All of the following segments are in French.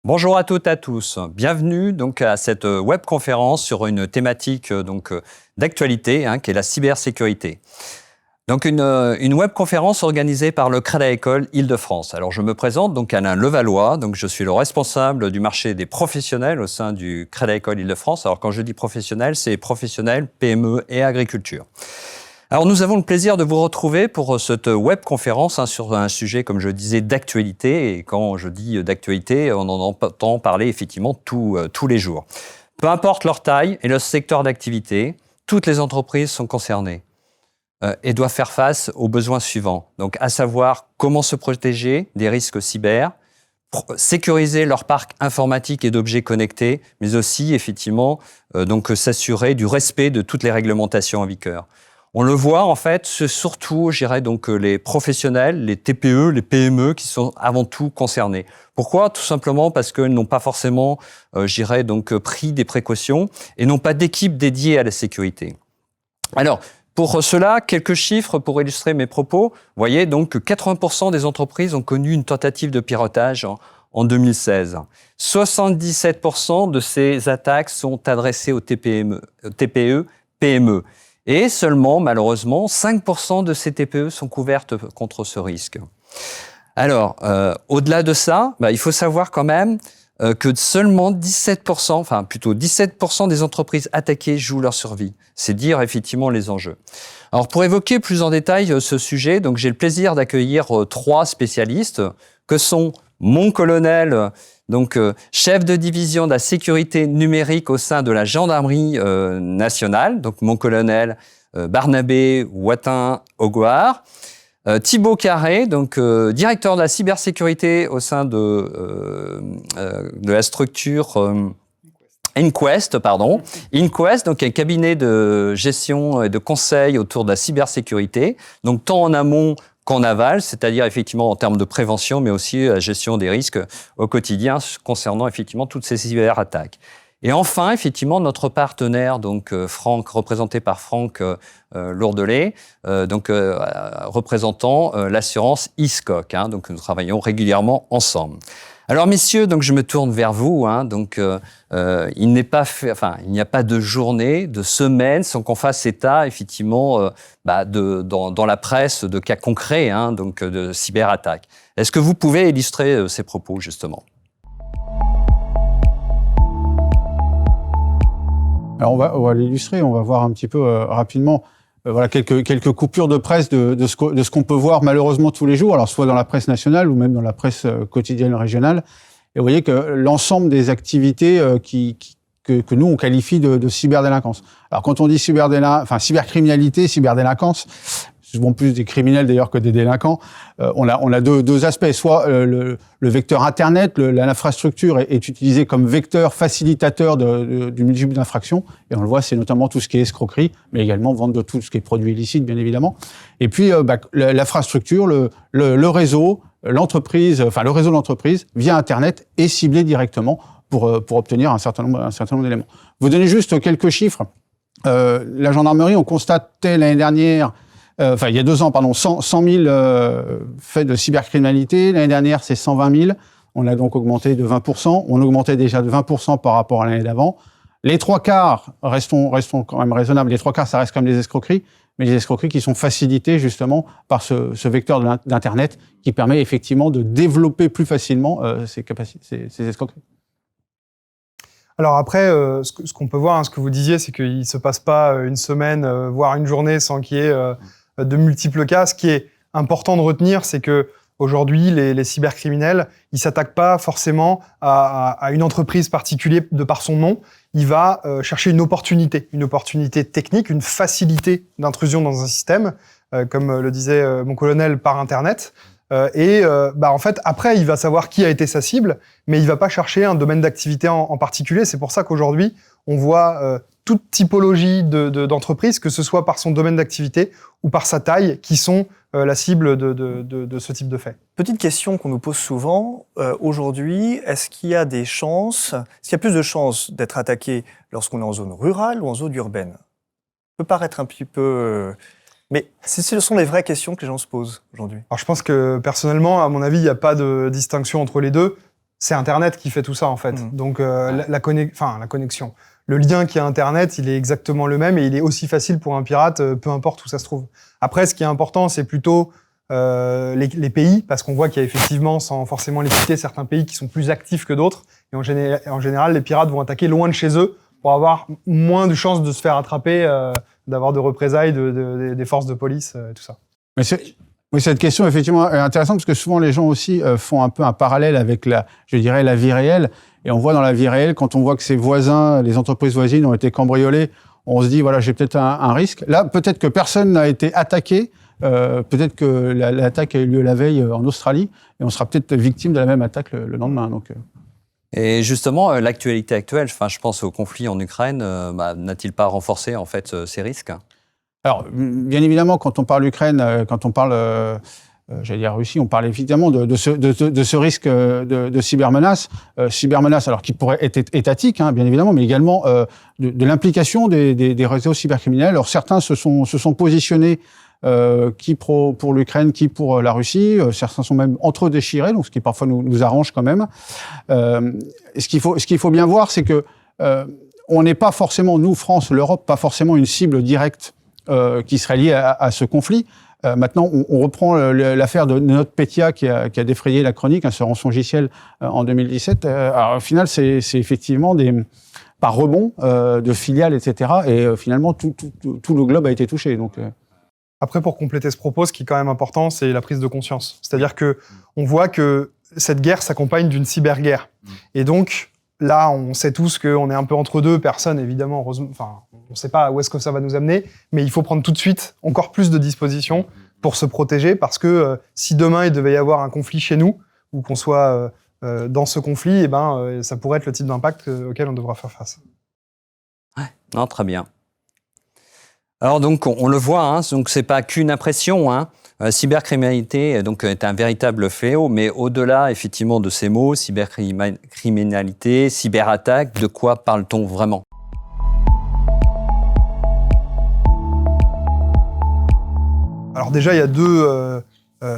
Bonjour à toutes et à tous. Bienvenue donc à cette webconférence sur une thématique d'actualité qui est la cybersécurité. Donc une webconférence organisée par le Crédit Agricole Île-de-France. Alors je me présente donc Alain Levallois, donc je suis le responsable du marché des professionnels au sein du Crédit Agricole Île-de-France. Alors quand je dis professionnels, c'est professionnels, PME et agriculture. Alors nous avons le plaisir de vous retrouver pour cette webconférence sur un sujet, comme je disais, d'actualité. Et quand je dis d'actualité, on en entend parler effectivement tous les jours. Peu importe leur taille et leur secteur d'activité, toutes les entreprises sont concernées et doivent faire face aux besoins suivants. Donc à savoir comment se protéger des risques cyber, sécuriser leur parc informatique et d'objets connectés, mais aussi effectivement s'assurer du respect de toutes les réglementations en vigueur. On le voit, en fait, c'est surtout, je dirais, donc, les professionnels, les TPE, les PME qui sont avant tout concernés. Pourquoi ? Tout simplement parce qu'ils n'ont pas forcément, pris des précautions et n'ont pas d'équipe dédiée à la sécurité. Alors, pour cela, quelques chiffres pour illustrer mes propos. Vous voyez donc que 80% des entreprises ont connu une tentative de piratage en 2016. 77% de ces attaques sont adressées aux TPE, PME. Et seulement, malheureusement, 5% de ces TPE sont couvertes contre ce risque. Alors, au-delà de ça, il faut savoir quand même que seulement 17% des entreprises attaquées jouent leur survie. C'est dire effectivement les enjeux. Alors, pour évoquer plus en détail ce sujet, donc j'ai le plaisir d'accueillir 3 spécialistes que sont mon colonel, chef de division de la sécurité numérique au sein de la gendarmerie nationale, donc mon colonel Barnabé Ouattin-Augoire. Thibaut Carré, directeur de la cybersécurité au sein de la structure Inquest, donc un cabinet de gestion et de conseil autour de la cybersécurité, donc tant en amont qu'en aval, c'est-à-dire effectivement en termes de prévention, mais aussi la gestion des risques au quotidien concernant effectivement toutes ces cyberattaques. Et enfin, effectivement, notre partenaire, Franck, représenté par Franck Lourdelet, représentant l'assurance ISCOC. Donc nous travaillons régulièrement ensemble. Alors messieurs, je me tourne vers vous. Il n'y a pas de journée, de semaine sans qu'on fasse état effectivement dans la presse de cas concrets de cyberattaques. Est-ce que vous pouvez illustrer ces propos justement ? Alors on va l'illustrer, on va voir un petit peu rapidement quelques coupures de presse de ce qu'on peut voir malheureusement tous les jours, alors soit dans la presse nationale ou même dans la presse quotidienne régionale. Et vous voyez que l'ensemble des activités que nous on qualifie de cyberdélinquance. Alors quand on dit cybercriminalité, cyberdélinquance, souvent plus des criminels d'ailleurs que des délinquants. On a deux aspects. Soit le vecteur Internet, l'infrastructure est utilisée comme vecteur facilitateur du multiple d'infractions. Et on le voit, c'est notamment tout ce qui est escroquerie, mais également vente de tout ce qui est produit illicite, bien évidemment. Et puis l'infrastructure, le réseau, l'entreprise, le réseau de l'entreprise via Internet est ciblé directement pour obtenir un certain nombre d'éléments. Vous donnez juste quelques chiffres. La gendarmerie, on constatait l'année dernière. Il y a 2 ans, 100 000 faits de cybercriminalité. L'année dernière, c'est 120 000. On a donc augmenté de 20%. On augmentait déjà de 20% par rapport à l'année d'avant. Les 3/4, restons quand même raisonnables, les 3/4, ça reste quand même des escroqueries, mais des escroqueries qui sont facilitées justement par ce vecteur d'Internet qui permet effectivement de développer plus facilement ces escroqueries. Alors après, ce qu'on peut voir, ce que vous disiez, c'est qu'il ne se passe pas une semaine, voire une journée sans qu'il y ait de multiples cas. Ce qui est important de retenir, c'est que aujourd'hui, les cybercriminels, ils s'attaquent pas forcément à une entreprise particulière de par son nom. Il va chercher une opportunité technique, une facilité d'intrusion dans un système, comme le disait mon colonel, par Internet. En fait, après, il va savoir qui a été sa cible, mais il va pas chercher un domaine d'activité en particulier. C'est pour ça qu'aujourd'hui, on voit toute typologie d'entreprise, que ce soit par son domaine d'activité ou par sa taille, qui sont la cible de ce type de fait. Petite question qu'on nous pose souvent. Aujourd'hui, est-ce qu'il y a plus de chances d'être attaqué lorsqu'on est en zone rurale ou en zone urbaine ? Ça peut paraître un petit peu... Mais ce sont les vraies questions que les gens se posent aujourd'hui. Alors je pense que personnellement, à mon avis, il n'y a pas de distinction entre les deux. c'est Internet qui fait tout ça, en fait. Donc, la connexion. Le lien qui est Internet, il est exactement le même et il est aussi facile pour un pirate, peu importe où ça se trouve. Après, ce qui est important, c'est plutôt les pays, parce qu'on voit qu'il y a effectivement, sans forcément les citer, certains pays qui sont plus actifs que d'autres. Et en général, les pirates vont attaquer loin de chez eux pour avoir moins de chances de se faire attraper, d'avoir de représailles des forces de police, tout ça. Mais oui, cette question effectivement est intéressante parce que souvent les gens aussi font un peu un parallèle avec la vie réelle. Et on voit dans la vie réelle, quand on voit que ses voisins, les entreprises voisines ont été cambriolées, on se dit, voilà, j'ai peut-être un risque. Là, peut-être que personne n'a été attaqué. Peut-être que l'attaque a eu lieu la veille en Australie. Et on sera peut-être victime de la même attaque le lendemain. Donc, Et justement, l'actualité actuelle, je pense au conflit en Ukraine, n'a-t-il pas renforcé en fait ces risques ? Alors, bien évidemment, quand on parle Ukraine, quand on parle... j'allais dire Russie, on parle évidemment de ce risque de cybermenace. Cybermenace, alors qui pourrait être étatique, hein, bien évidemment, mais également de l'implication des réseaux cybercriminels. Alors certains se sont positionnés qui pour l'Ukraine, qui pour la Russie. Certains sont même entre eux déchirés, donc ce qui parfois nous arrange quand même. Ce qu'il faut bien voir, c'est que on n'est pas forcément, nous, France, l'Europe, pas forcément une cible directe qui serait liée à ce conflit. Maintenant, on reprend l'affaire de NotPetya qui a défrayé la chronique, ce rançongiciel en 2017. Alors, au final, c'est effectivement par rebond de filiales, etc. Et finalement, tout le globe a été touché. Donc, Après, pour compléter ce propos, ce qui est quand même important, c'est la prise de conscience. C'est-à-dire que on voit que cette guerre s'accompagne d'une cyberguerre. Et donc, là, on sait tous qu'on est un peu entre deux. Personne, évidemment, heureusement, on ne sait pas où est-ce que ça va nous amener, mais il faut prendre tout de suite encore plus de dispositions pour se protéger, parce que si demain il devait y avoir un conflit chez nous, ou qu'on soit dans ce conflit, ça pourrait être le type d'impact auquel on devra faire face. Ouais, non, très bien. Alors donc, on le voit, hein, donc c'est pas qu'une impression, hein. Cybercriminalité donc est un véritable fléau, mais au-delà effectivement de ces mots, cybercriminalité, cyberattaque, de quoi parle-t-on vraiment ? Alors déjà, il y a deux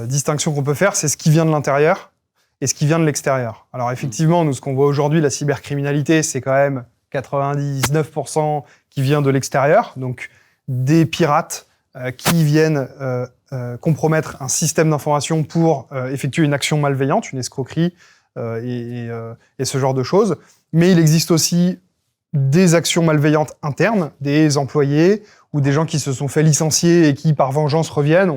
distinctions qu'on peut faire, c'est ce qui vient de l'intérieur et ce qui vient de l'extérieur. Alors effectivement, nous, ce qu'on voit aujourd'hui, la cybercriminalité, c'est quand même 99% qui vient de l'extérieur, donc des pirates qui viennent compromettre un système d'information pour effectuer une action malveillante, une escroquerie et ce genre de choses. Mais il existe aussi des actions malveillantes internes, des employés ou des gens qui se sont fait licencier et qui, par vengeance, reviennent.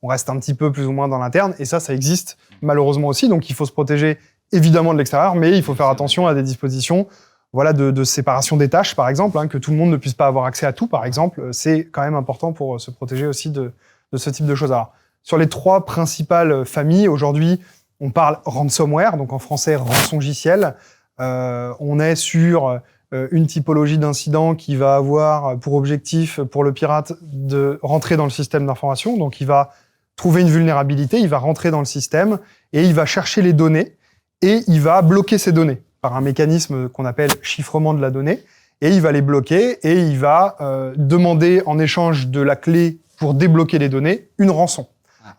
On reste un petit peu plus ou moins dans l'interne. Et ça existe malheureusement aussi. Donc il faut se protéger évidemment de l'extérieur, mais il faut faire attention à des dispositions de séparation des tâches, par exemple, hein, que tout le monde ne puisse pas avoir accès à tout, par exemple. C'est quand même important pour se protéger aussi de ce type de choses. Alors, sur les trois principales familles, aujourd'hui, on parle ransomware, donc en français rançongiciel. On est sur une typologie d'incident qui va avoir pour objectif, pour le pirate, de rentrer dans le système d'information. Donc, il va trouver une vulnérabilité, il va rentrer dans le système et il va chercher les données et il va bloquer ces données par un mécanisme qu'on appelle chiffrement de la donnée, et il va les bloquer, et il va demander en échange de la clé pour débloquer les données, une rançon.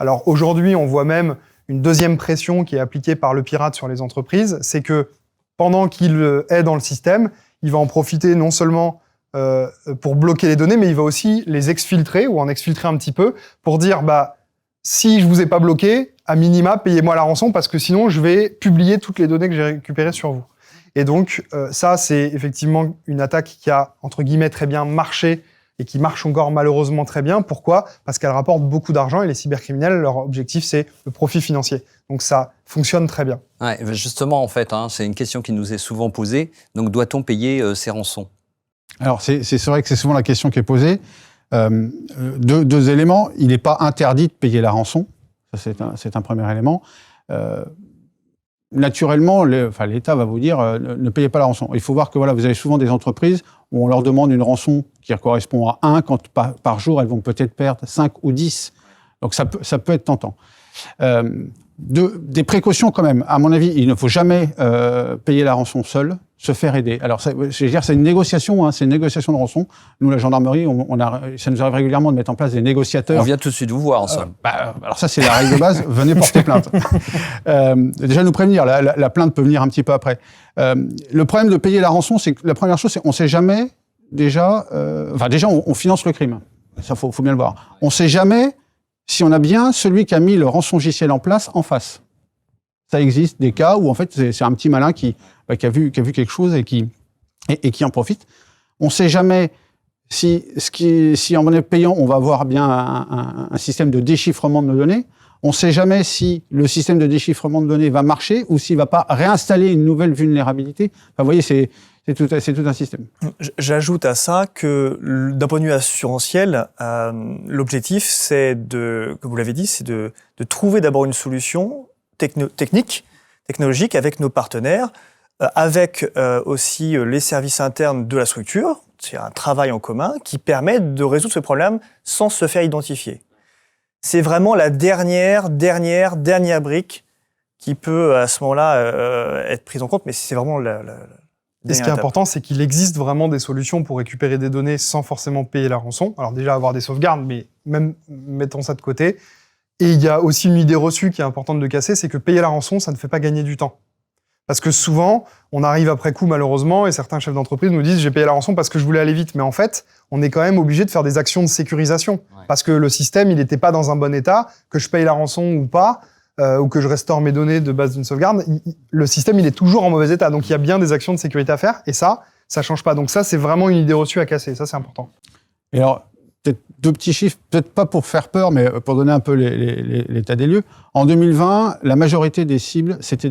Alors aujourd'hui, on voit même une deuxième pression qui est appliquée par le pirate sur les entreprises, c'est que pendant qu'il est dans le système, il va en profiter non seulement pour bloquer les données, mais il va aussi les exfiltrer, ou en exfiltrer un petit peu, pour dire, si je vous ai pas bloqué, à minima, payez-moi la rançon, parce que sinon, je vais publier toutes les données que j'ai récupérées sur vous. Et donc, ça, c'est effectivement une attaque qui a, entre guillemets, très bien marché, et qui marche encore malheureusement très bien. Pourquoi ? Parce qu'elle rapporte beaucoup d'argent, et les cybercriminels, leur objectif, c'est le profit financier. Donc ça fonctionne très bien. Ouais, justement, en fait, c'est une question qui nous est souvent posée. Donc, doit-on payer ces rançons ? Alors, c'est vrai que c'est souvent la question qui est posée. Deux éléments. Il n'est pas interdit de payer la rançon. Ça, c'est un premier élément. Naturellement, l'État va vous dire ne payez pas la rançon. Il faut voir que vous avez souvent des entreprises où on leur demande une rançon qui correspond à 1, quand par jour, elles vont peut-être perdre 5 ou 10. Donc ça peut être tentant. des précautions quand même. À mon avis, il ne faut jamais payer la rançon seul, se faire aider. Alors, je veux dire, c'est une négociation, hein, c'est une négociation de rançon. Nous, la gendarmerie, ça nous arrive régulièrement de mettre en place des négociateurs. On vient tout de suite vous voir, en somme. Alors ça, c'est la règle de base. Venez porter plainte. Déjà nous prévenir. La plainte peut venir un petit peu après. Le problème de payer la rançon, c'est que la première chose, c'est qu'on sait jamais déjà. Déjà, on finance le crime. Ça, faut bien le voir. On sait jamais si on a bien celui qui a mis le rançongiciel en place en face. Ça existe des cas où en fait c'est un petit malin qui a vu quelque chose et qui en profite. On sait jamais si en monnaie payant on va avoir bien un système de déchiffrement de nos données. On sait jamais si le système de déchiffrement de données va marcher ou s'il va pas réinstaller une nouvelle vulnérabilité. Enfin, vous voyez, c'est tout un système. J'ajoute à ça que, d'un point de vue assurantiel, l'objectif, c'est comme vous l'avez dit, c'est de trouver d'abord une solution technologique avec nos partenaires, avec aussi les services internes de la structure. C'est un travail en commun qui permet de résoudre ce problème sans se faire identifier. C'est vraiment la dernière brique qui peut, à ce moment-là, être prise en compte, mais c'est vraiment Et ce qui est important, c'est qu'il existe vraiment des solutions pour récupérer des données sans forcément payer la rançon. Alors déjà, avoir des sauvegardes, mais même mettons ça de côté. Et il y a aussi une idée reçue qui est importante de casser, c'est que payer la rançon, ça ne fait pas gagner du temps. Parce que souvent, on arrive après coup malheureusement, et certains chefs d'entreprise nous disent « j'ai payé la rançon parce que je voulais aller vite ». Mais en fait, on est quand même obligé de faire des actions de sécurisation. Ouais. Parce que le système, il n'était pas dans un bon état, que je paye la rançon ou pas, ou que je restaure mes données de base d'une sauvegarde, le système, il est toujours en mauvais état. Donc, il y a bien des actions de sécurité à faire, et ça change pas. Donc ça, c'est vraiment une idée reçue à casser. Ça, c'est important. Et alors, peut-être deux petits chiffres, peut-être pas pour faire peur, mais pour donner un peu l'état des lieux. En 2020, la majorité des cibles, c'était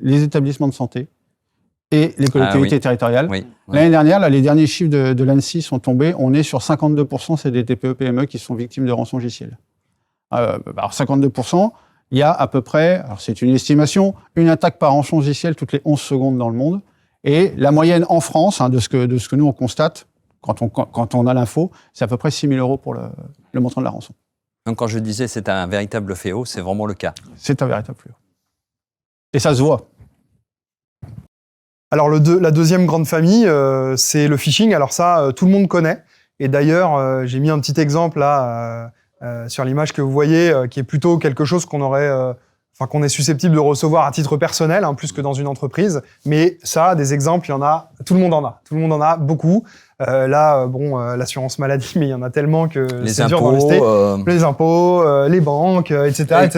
les établissements de santé et les collectivités territoriales. Oui. L'année dernière, là, les derniers chiffres de l'ANSSI sont tombés. On est sur 52%, c'est des TPE-PME qui sont victimes de rançongiciel. Alors 52%, il y a à peu près, alors c'est une estimation, une attaque par rançongiciel toutes les 11 secondes dans le monde. Et la moyenne en France, de ce que nous on constate, quand on a l'info, c'est à peu près 6 000 € pour le montant de la rançon. Donc quand je disais c'est un véritable fléau, c'est vraiment le cas. C'est un véritable fléau. Et ça se voit. Alors la deuxième grande famille, c'est le phishing. Alors ça, tout le monde connaît. Et d'ailleurs, j'ai mis un petit exemple là sur l'image que vous voyez, qui est plutôt quelque chose qu'on est susceptible de recevoir à titre personnel, plus que dans une entreprise. Mais ça, des exemples, il y en a, tout le monde en a. Tout le monde en a beaucoup. L'assurance maladie, mais il y en a tellement que c'est dur d'en lister. Les impôts, les banques, etc.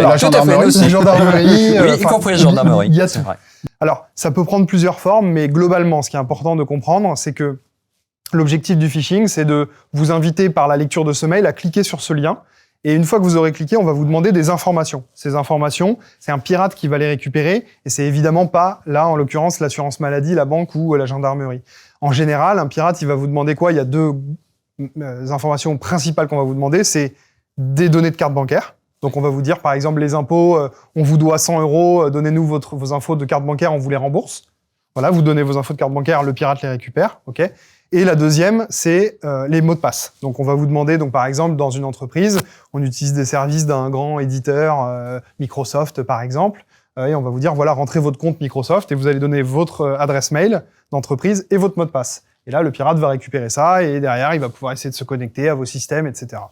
La gendarmerie, oui, y compris la gendarmerie. Il y a tout. Vrai. Alors, ça peut prendre plusieurs formes, mais globalement, ce qui est important de comprendre, c'est que l'objectif du phishing, c'est de vous inviter par la lecture de ce mail à cliquer sur ce lien. Et une fois que vous aurez cliqué, on va vous demander des informations. Ces informations, c'est un pirate qui va les récupérer, et c'est évidemment pas, là, en l'occurrence, l'assurance maladie, la banque ou la gendarmerie. En général, un pirate, il va vous demander quoi ? Il y a deux informations principales qu'on va vous demander, c'est des données de carte bancaire. Donc, on va vous dire, par exemple, les impôts, on vous doit 100 €, donnez-nous vos infos de carte bancaire, on vous les rembourse. Voilà, vous donnez vos infos de carte bancaire, le pirate les récupère, ok ? Et la deuxième, c'est les mots de passe. Donc, on va vous demander, par exemple, dans une entreprise, on utilise des services d'un grand éditeur, Microsoft, par exemple, et on va vous dire, voilà, rentrez votre compte Microsoft et vous allez donner votre adresse mail d'entreprise et votre mot de passe. Et là, le pirate va récupérer ça et derrière, il va pouvoir essayer de se connecter à vos systèmes, etc.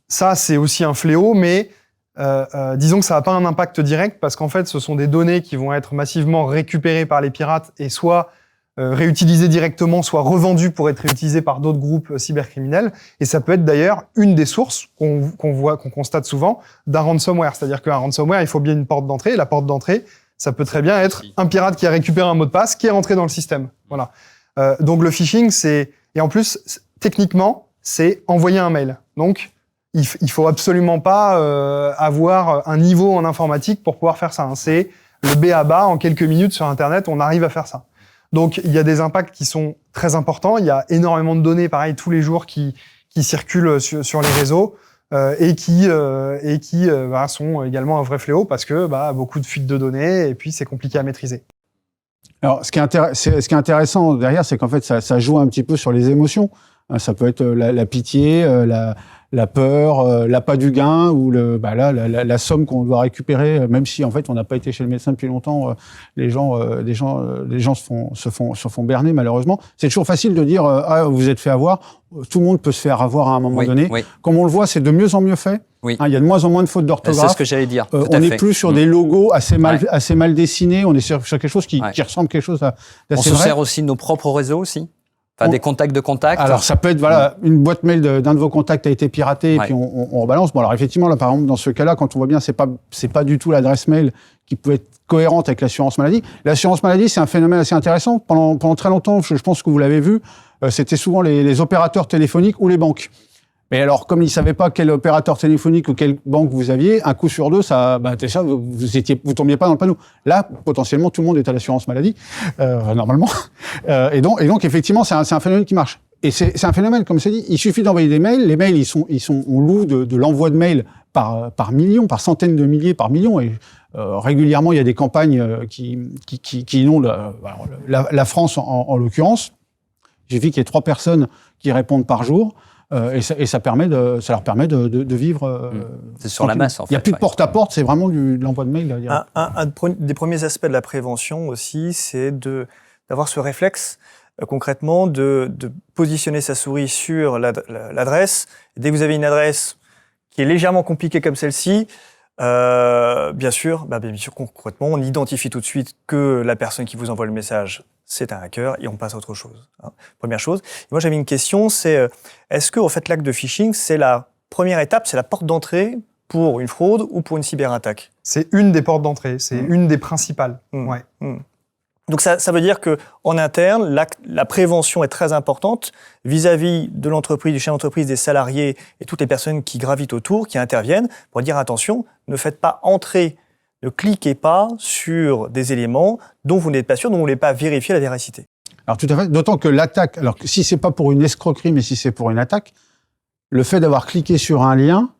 Ça, c'est aussi un fléau, mais disons que ça n'a pas un impact direct parce qu'en fait, ce sont des données qui vont être massivement récupérées par les pirates et soit réutilisées directement, soit revendues pour être réutilisées par d'autres groupes cybercriminels. Et ça peut être d'ailleurs une des sources qu'on constate souvent d'un ransomware. C'est-à-dire qu'un ransomware, il faut bien une porte d'entrée. Et la porte d'entrée, ça peut très bien être un pirate qui a récupéré un mot de passe, qui est rentré dans le système. Voilà. Donc le phishing, et en plus, techniquement, c'est envoyer un mail. Donc, il faut absolument pas avoir un niveau en informatique pour pouvoir faire ça. C'est le b.a.-ba, en quelques minutes sur Internet, on arrive à faire ça. Donc, il y a des impacts qui sont très importants. Il y a énormément de données, pareil, tous les jours qui circulent sur les réseaux et qui sont également un vrai fléau parce que beaucoup de fuites de données et puis c'est compliqué à maîtriser. Alors, ce qui est intéressant derrière, c'est qu'en fait, ça joue un petit peu sur les émotions. Ça peut être la pitié, la peur, l'appât du gain ou la somme qu'on doit récupérer, même si en fait on n'a pas été chez le médecin depuis longtemps, les gens se font berner malheureusement. C'est toujours facile de dire vous vous êtes fait avoir. Tout le monde peut se faire avoir à un moment donné. Oui. Comme on le voit, c'est de mieux en mieux fait. Oui. Il y a de moins en moins de fautes d'orthographe. C'est ce que j'allais dire. On n'est plus sur des logos assez mal dessinés. On est sur quelque chose qui ressemble à quelque chose d'assez vrai. On se sert aussi de nos propres réseaux aussi. Enfin, des contacts de contacts. Alors, ça peut être, une boîte mail d'un de vos contacts a été piratée, et puis on rebalance. Bon, alors, effectivement, là, par exemple, dans ce cas-là, quand on voit bien, c'est pas du tout l'adresse mail qui peut être cohérente avec l'assurance maladie. L'assurance maladie, c'est un phénomène assez intéressant. Pendant très longtemps, je pense que vous l'avez vu, c'était souvent les opérateurs téléphoniques ou les banques. Mais alors, comme ils ne savaient pas quel opérateur téléphonique ou quelle banque vous aviez, un coup sur deux, vous tombiez pas dans le panneau. Là, potentiellement, tout le monde est à l'assurance maladie, normalement. Et donc, effectivement, c'est un phénomène qui marche. Et c'est un phénomène, comme c'est dit, il suffit d'envoyer des mails. Les mails, on loue de l'envoi de mails par millions, par centaines de milliers, par millions. Et régulièrement, il y a des campagnes qui inondent la France en l'occurrence. J'ai vu qu'il y a 3 personnes qui répondent par jour. Et ça leur permet de vivre. C'est sur la masse, en fait. Il n'y a plus de porte-à-porte, c'est vraiment de l'envoi de mail. Un des premiers aspects de la prévention aussi, c'est d'avoir ce réflexe, concrètement, de positionner sa souris sur l'adresse. Dès que vous avez une adresse qui est légèrement compliquée comme celle-ci, bien sûr, concrètement, on identifie tout de suite que la personne qui vous envoie le message, c'est un hacker, et on passe à autre chose. Première chose. Et moi, j'avais une question, c'est est-ce que, en fait, l'acte de phishing, c'est la première étape, c'est la porte d'entrée pour une fraude ou pour une cyberattaque? C'est une des portes d'entrée, c'est une des principales. Ouais. Donc ça veut dire que en interne, la prévention est très importante vis-à-vis de l'entreprise, du chef d'entreprise, des salariés et toutes les personnes qui gravitent autour, qui interviennent, pour dire attention, ne faites pas entrer. Ne cliquez pas sur des éléments dont vous n'êtes pas sûr, dont vous ne voulez pas vérifier la véracité. Alors tout à fait, d'autant que l'attaque, alors si c'est pas pour une escroquerie, mais si c'est pour une attaque, le fait d'avoir cliqué sur un lien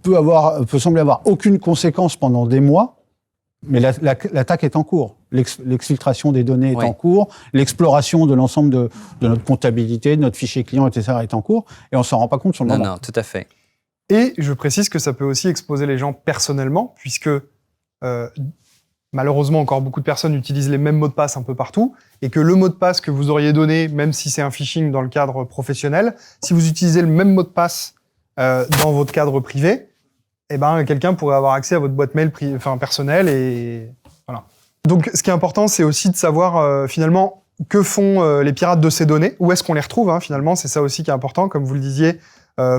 peut sembler avoir aucune conséquence pendant des mois, mais l'attaque est en cours. L'exfiltration des données est en cours, l'exploration de l'ensemble de notre comptabilité, de notre fichier client, etc. est en cours, et on s'en rend pas compte sur le moment. Non, tout à fait. Et je précise que ça peut aussi exposer les gens personnellement, puisque malheureusement, encore beaucoup de personnes utilisent les mêmes mots de passe un peu partout, et que le mot de passe que vous auriez donné, même si c'est un phishing dans le cadre professionnel, si vous utilisez le même mot de passe dans votre cadre privé, eh ben, quelqu'un pourrait avoir accès à votre boîte mail personnelle, et voilà. Donc, ce qui est important, c'est aussi de savoir finalement que font les pirates de ces données, où est-ce qu'on les retrouve, finalement, c'est ça aussi qui est important, comme vous le disiez.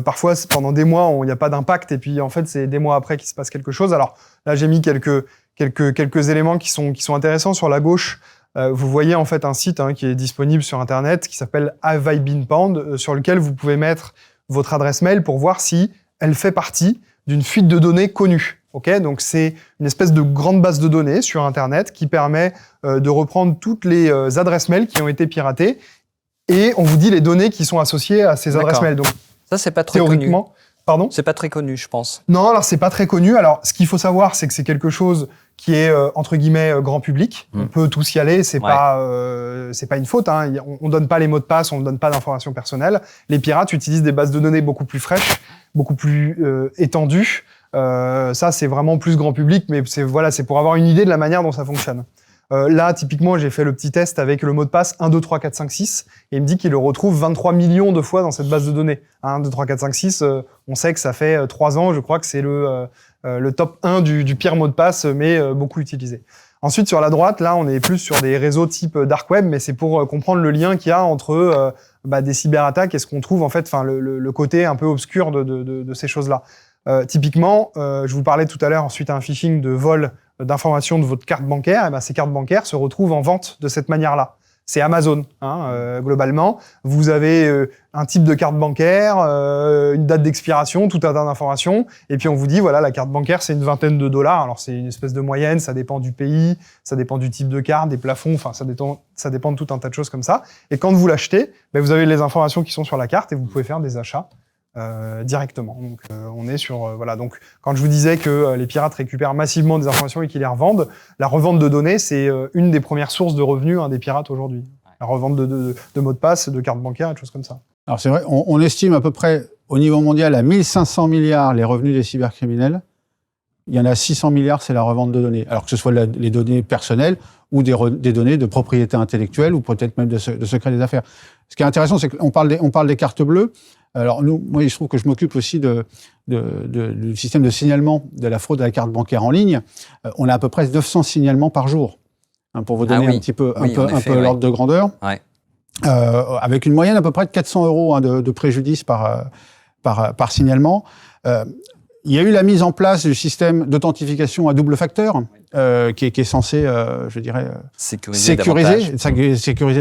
Parfois, pendant des mois, il n'y a pas d'impact, et puis en fait, c'est des mois après qu'il se passe quelque chose. Alors là, j'ai mis quelques éléments qui sont intéressants sur la gauche. Vous voyez en fait un site qui est disponible sur Internet qui s'appelle Have I Been Pwned, sur lequel vous pouvez mettre votre adresse mail pour voir si elle fait partie d'une fuite de données connue. Okay, donc c'est une espèce de grande base de données sur Internet qui permet de reprendre toutes les adresses mail qui ont été piratées, et on vous dit les données qui sont associées à ces adresses mail. Donc, ça, c'est pas très connu. Pardon ? C'est pas très connu, je pense. Non, alors c'est pas très connu. Alors, ce qu'il faut savoir, c'est que c'est quelque chose qui est entre guillemets grand public. On peut tous y aller. C'est pas une faute. On donne pas les mots de passe, on donne pas d'informations personnelles. Les pirates utilisent des bases de données beaucoup plus fraîches, beaucoup plus étendues. Ça, c'est vraiment plus grand public, mais c'est pour avoir une idée de la manière dont ça fonctionne. Là, typiquement, j'ai fait le petit test avec le mot de passe 1, 2, 3, 4, 5, 6, et il me dit qu'il le retrouve 23 millions de fois dans cette base de données. 1, 2, 3, 4, 5, 6, on sait que ça fait 3 ans, je crois que c'est le top 1 du pire mot de passe, mais beaucoup utilisé. Ensuite, sur la droite, là, on est plus sur des réseaux type dark web, mais c'est pour comprendre le lien qu'il y a entre des cyberattaques et ce qu'on trouve, en fait, le côté un peu obscur de ces choses-là. Typiquement, je vous parlais tout à l'heure, ensuite, un phishing de vol d'informations de votre carte bancaire, et ces cartes bancaires se retrouvent en vente de cette manière-là. C'est Amazon, globalement. Vous avez un type de carte bancaire, une date d'expiration, tout un tas d'informations, et puis on vous dit, voilà, la carte bancaire, c'est une vingtaine de dollars. Alors, c'est une espèce de moyenne, ça dépend du pays, ça dépend du type de carte, des plafonds, ça dépend de tout un tas de choses comme ça. Et quand vous l'achetez, vous avez les informations qui sont sur la carte, et vous pouvez faire des achats directement. Donc on est sur Donc quand je vous disais que les pirates récupèrent massivement des informations et qu'ils les revendent, la revente de données, c'est une des premières sources de revenus des pirates aujourd'hui. La revente de mots de passe, de cartes bancaires, et des choses comme ça. Alors c'est vrai, on estime à peu près au niveau mondial, à 1500 milliards les revenus des cybercriminels, il y en a 600 milliards, c'est la revente de données. Alors que ce soit les données personnelles ou des données de propriété intellectuelle ou peut-être même de secret des affaires. Ce qui est intéressant, c'est qu'on parle des cartes bleues. Alors moi, je trouve que je m'occupe aussi du système de signalement de la fraude à la carte bancaire en ligne. On a à peu près 900 signalements par jour, hein, pour vous donner un petit peu, l'ordre de grandeur. Ouais. Avec une moyenne à peu près de 400 € de préjudice par signalement. Il y a eu la mise en place du système d'authentification à double facteur, qui est censé, je dirais, sécuriser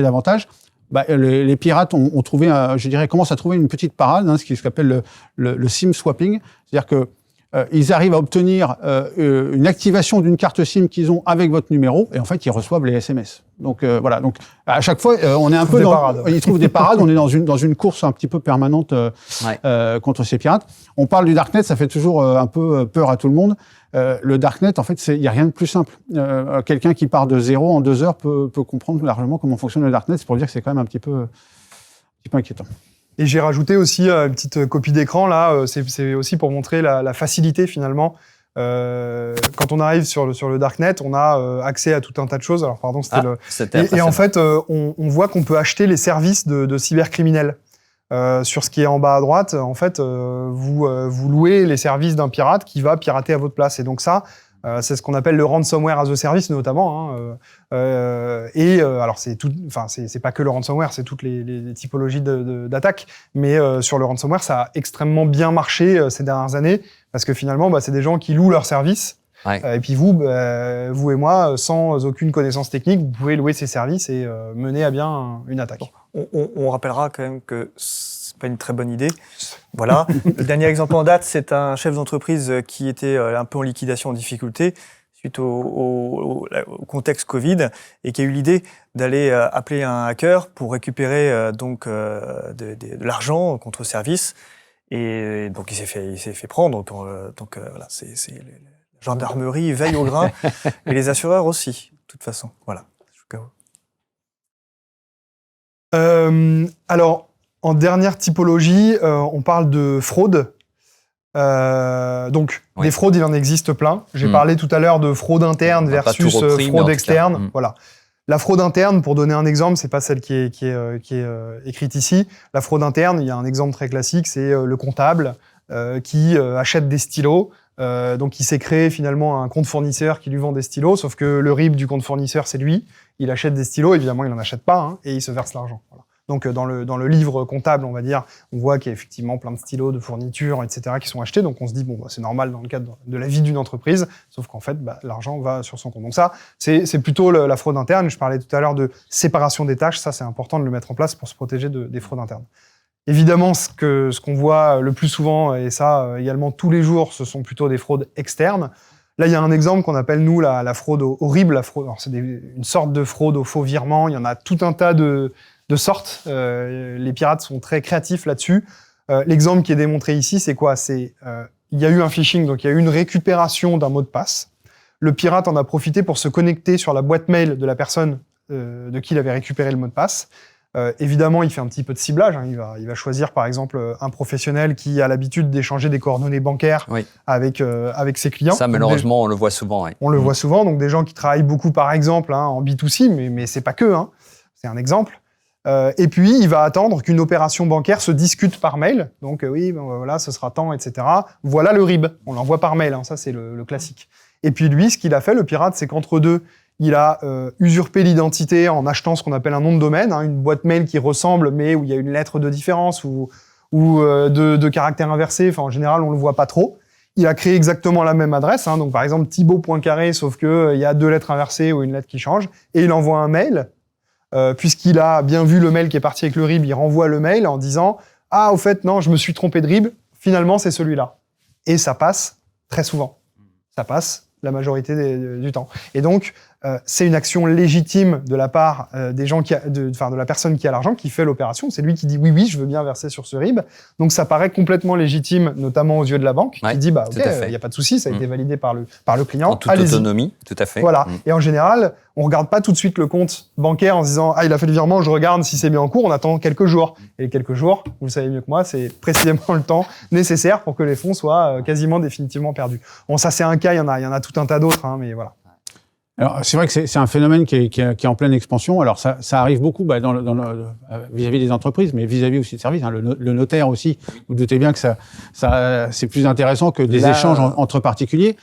davantage. Les pirates ont trouvé, je dirais, commencent à trouver une petite parade, hein, ce qu'ils appelle le SIM swapping, c'est-à-dire que ils arrivent à obtenir une activation d'une carte SIM qu'ils ont avec votre numéro, et en fait, ils reçoivent les SMS. Donc voilà. Donc à chaque fois, on est un peu ils trouvent des parades. On est dans une course un petit peu permanente contre ces pirates. On parle du darknet, ça fait toujours un peu peur à tout le monde. Le darknet, en fait, il y a rien de plus simple. Quelqu'un qui part de zéro en 2 heures peut comprendre largement comment fonctionne le darknet. C'est pour dire que c'est quand même un petit peu inquiétant. Et j'ai rajouté aussi une petite copie d'écran là. C'est aussi pour montrer la facilité finalement. Quand on arrive sur le darknet, on a accès à tout un tas de choses. Alors pardon, et en fait, on voit qu'on peut acheter les services de cybercriminels. Sur ce qui est en bas à droite, en fait, vous louez les services d'un pirate qui va pirater à votre place. Et donc ça, c'est ce qu'on appelle le ransomware as a service notamment. Alors c'est pas que le ransomware, c'est toutes les typologies d'attaques. Mais sur le ransomware, ça a extrêmement bien marché ces dernières années parce que finalement, c'est des gens qui louent leurs services. Ouais. Et puis vous et moi, sans aucune connaissance technique, vous pouvez louer ces services et mener à bien une attaque. On rappellera quand même que c'est pas une très bonne idée. Voilà. Le dernier exemple en date, c'est un chef d'entreprise qui était un peu en liquidation, en difficulté, suite au contexte Covid, et qui a eu l'idée d'aller appeler un hacker pour récupérer de l'argent contre service. Et donc il s'est fait prendre. Donc voilà, c'est la gendarmerie veille au grain et les assureurs aussi, de toute façon. Voilà. Alors, en dernière typologie, on parle de fraude. Des fraudes, il en existe plein. J'ai parlé tout à l'heure de fraude interne versus fraude externe. Voilà. La fraude interne, pour donner un exemple, c'est pas celle qui est écrite ici. La fraude interne, il y a un exemple très classique, c'est le comptable qui achète des stylos. Donc, il s'est créé finalement un compte fournisseur qui lui vend des stylos, sauf que le RIB du compte fournisseur, c'est lui. Il achète des stylos, évidemment, il n'en achète pas, hein, et il se verse l'argent. Voilà. Donc, dans le livre comptable, on va dire, on voit qu'il y a effectivement plein de stylos, de fournitures, etc., qui sont achetés. Donc, on se dit, c'est normal dans le cadre de la vie d'une entreprise, sauf qu'en fait, l'argent va sur son compte. Donc ça, c'est plutôt la fraude interne. Je parlais tout à l'heure de séparation des tâches. Ça, c'est important de le mettre en place pour se protéger des fraudes internes. Évidemment, ce qu'on voit le plus souvent, et ça également tous les jours, ce sont plutôt des fraudes externes. Là, il y a un exemple qu'on appelle, nous, la fraude horrible. Alors, c'est une sorte de fraude au faux virement. Il y en a tout un tas de sortes. Les pirates sont très créatifs là-dessus. L'exemple qui est démontré ici, c'est quoi ? Il y a eu un phishing, donc il y a eu une récupération d'un mot de passe. Le pirate en a profité pour se connecter sur la boîte mail de la personne de qui il avait récupéré le mot de passe. Évidemment, il fait un petit peu de ciblage. Hein. Il va choisir, par exemple, un professionnel qui a l'habitude d'échanger des coordonnées bancaires avec ses clients. Ça, malheureusement, on le voit souvent. Ouais. On le voit souvent. Donc, des gens qui travaillent beaucoup, par exemple, en B2C, mais c'est pas que. Hein. C'est un exemple. Et puis, il va attendre qu'une opération bancaire se discute par mail. Donc, voilà, ce sera tant, etc. Voilà le RIB. On l'envoie par mail. Hein. Ça, c'est le classique. Et puis, lui, ce qu'il a fait, le pirate, c'est qu'entre deux, il a usurpé l'identité en achetant ce qu'on appelle un nom de domaine, hein, une boîte mail qui ressemble, mais où il y a une lettre de différence ou de caractère inversé. Enfin, en général, on le voit pas trop. Il a créé exactement la même adresse. Hein, donc, par exemple, Thibaut.carré, sauf que il y a 2 lettres inversées ou une lettre qui change. Et il envoie un mail. Puisqu'il a bien vu le mail qui est parti avec le RIB, il renvoie le mail en disant « Ah, au fait, non, je me suis trompé de RIB. Finalement, c'est celui-là. » Et ça passe très souvent. Ça passe la majorité du temps. Et donc, c'est une action légitime de la part des gens de la personne qui a l'argent, qui fait l'opération. C'est lui qui dit oui, je veux bien verser sur ce RIB. Donc ça paraît complètement légitime, notamment aux yeux de la banque, qui dit ok, il n'y a pas de souci, ça a été validé par le client. En toute autonomie, tout à fait. Voilà. Et en général, on regarde pas tout de suite le compte bancaire en se disant il a fait le virement, je regarde si c'est bien en cours. On attend quelques jours. Et les quelques jours, vous le savez mieux que moi, c'est précisément le temps nécessaire pour que les fonds soient quasiment définitivement perdus. Bon, ça c'est un cas, il y en a tout un tas d'autres, mais voilà. Alors, c'est vrai que c'est un phénomène qui est en pleine expansion. Alors, ça arrive beaucoup vis-à-vis des entreprises, mais vis-à-vis aussi de services. Le notaire aussi, vous doutez bien que ça c'est plus intéressant que des échanges entre particuliers.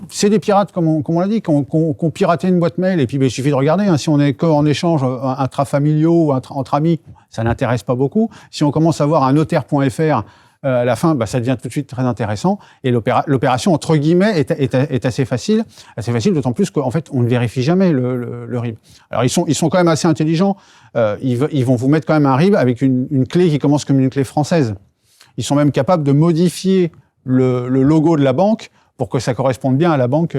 C'est des pirates, comme on l'a dit, qui ont piraté une boîte mail. Et puis, il suffit de regarder. Si on est qu'en échange intrafamiliaux ou entre amis, ça n'intéresse pas beaucoup. Si on commence à voir un notaire.fr, à la fin, ça devient tout de suite très intéressant. Et l'opération, entre guillemets, est assez facile, d'autant plus qu'en fait, on ne vérifie jamais le RIB. Alors, ils sont quand même assez intelligents. Ils vont vous mettre quand même un RIB avec une clé qui commence comme une clé française. Ils sont même capables de modifier le logo de la banque pour que ça corresponde bien à la banque,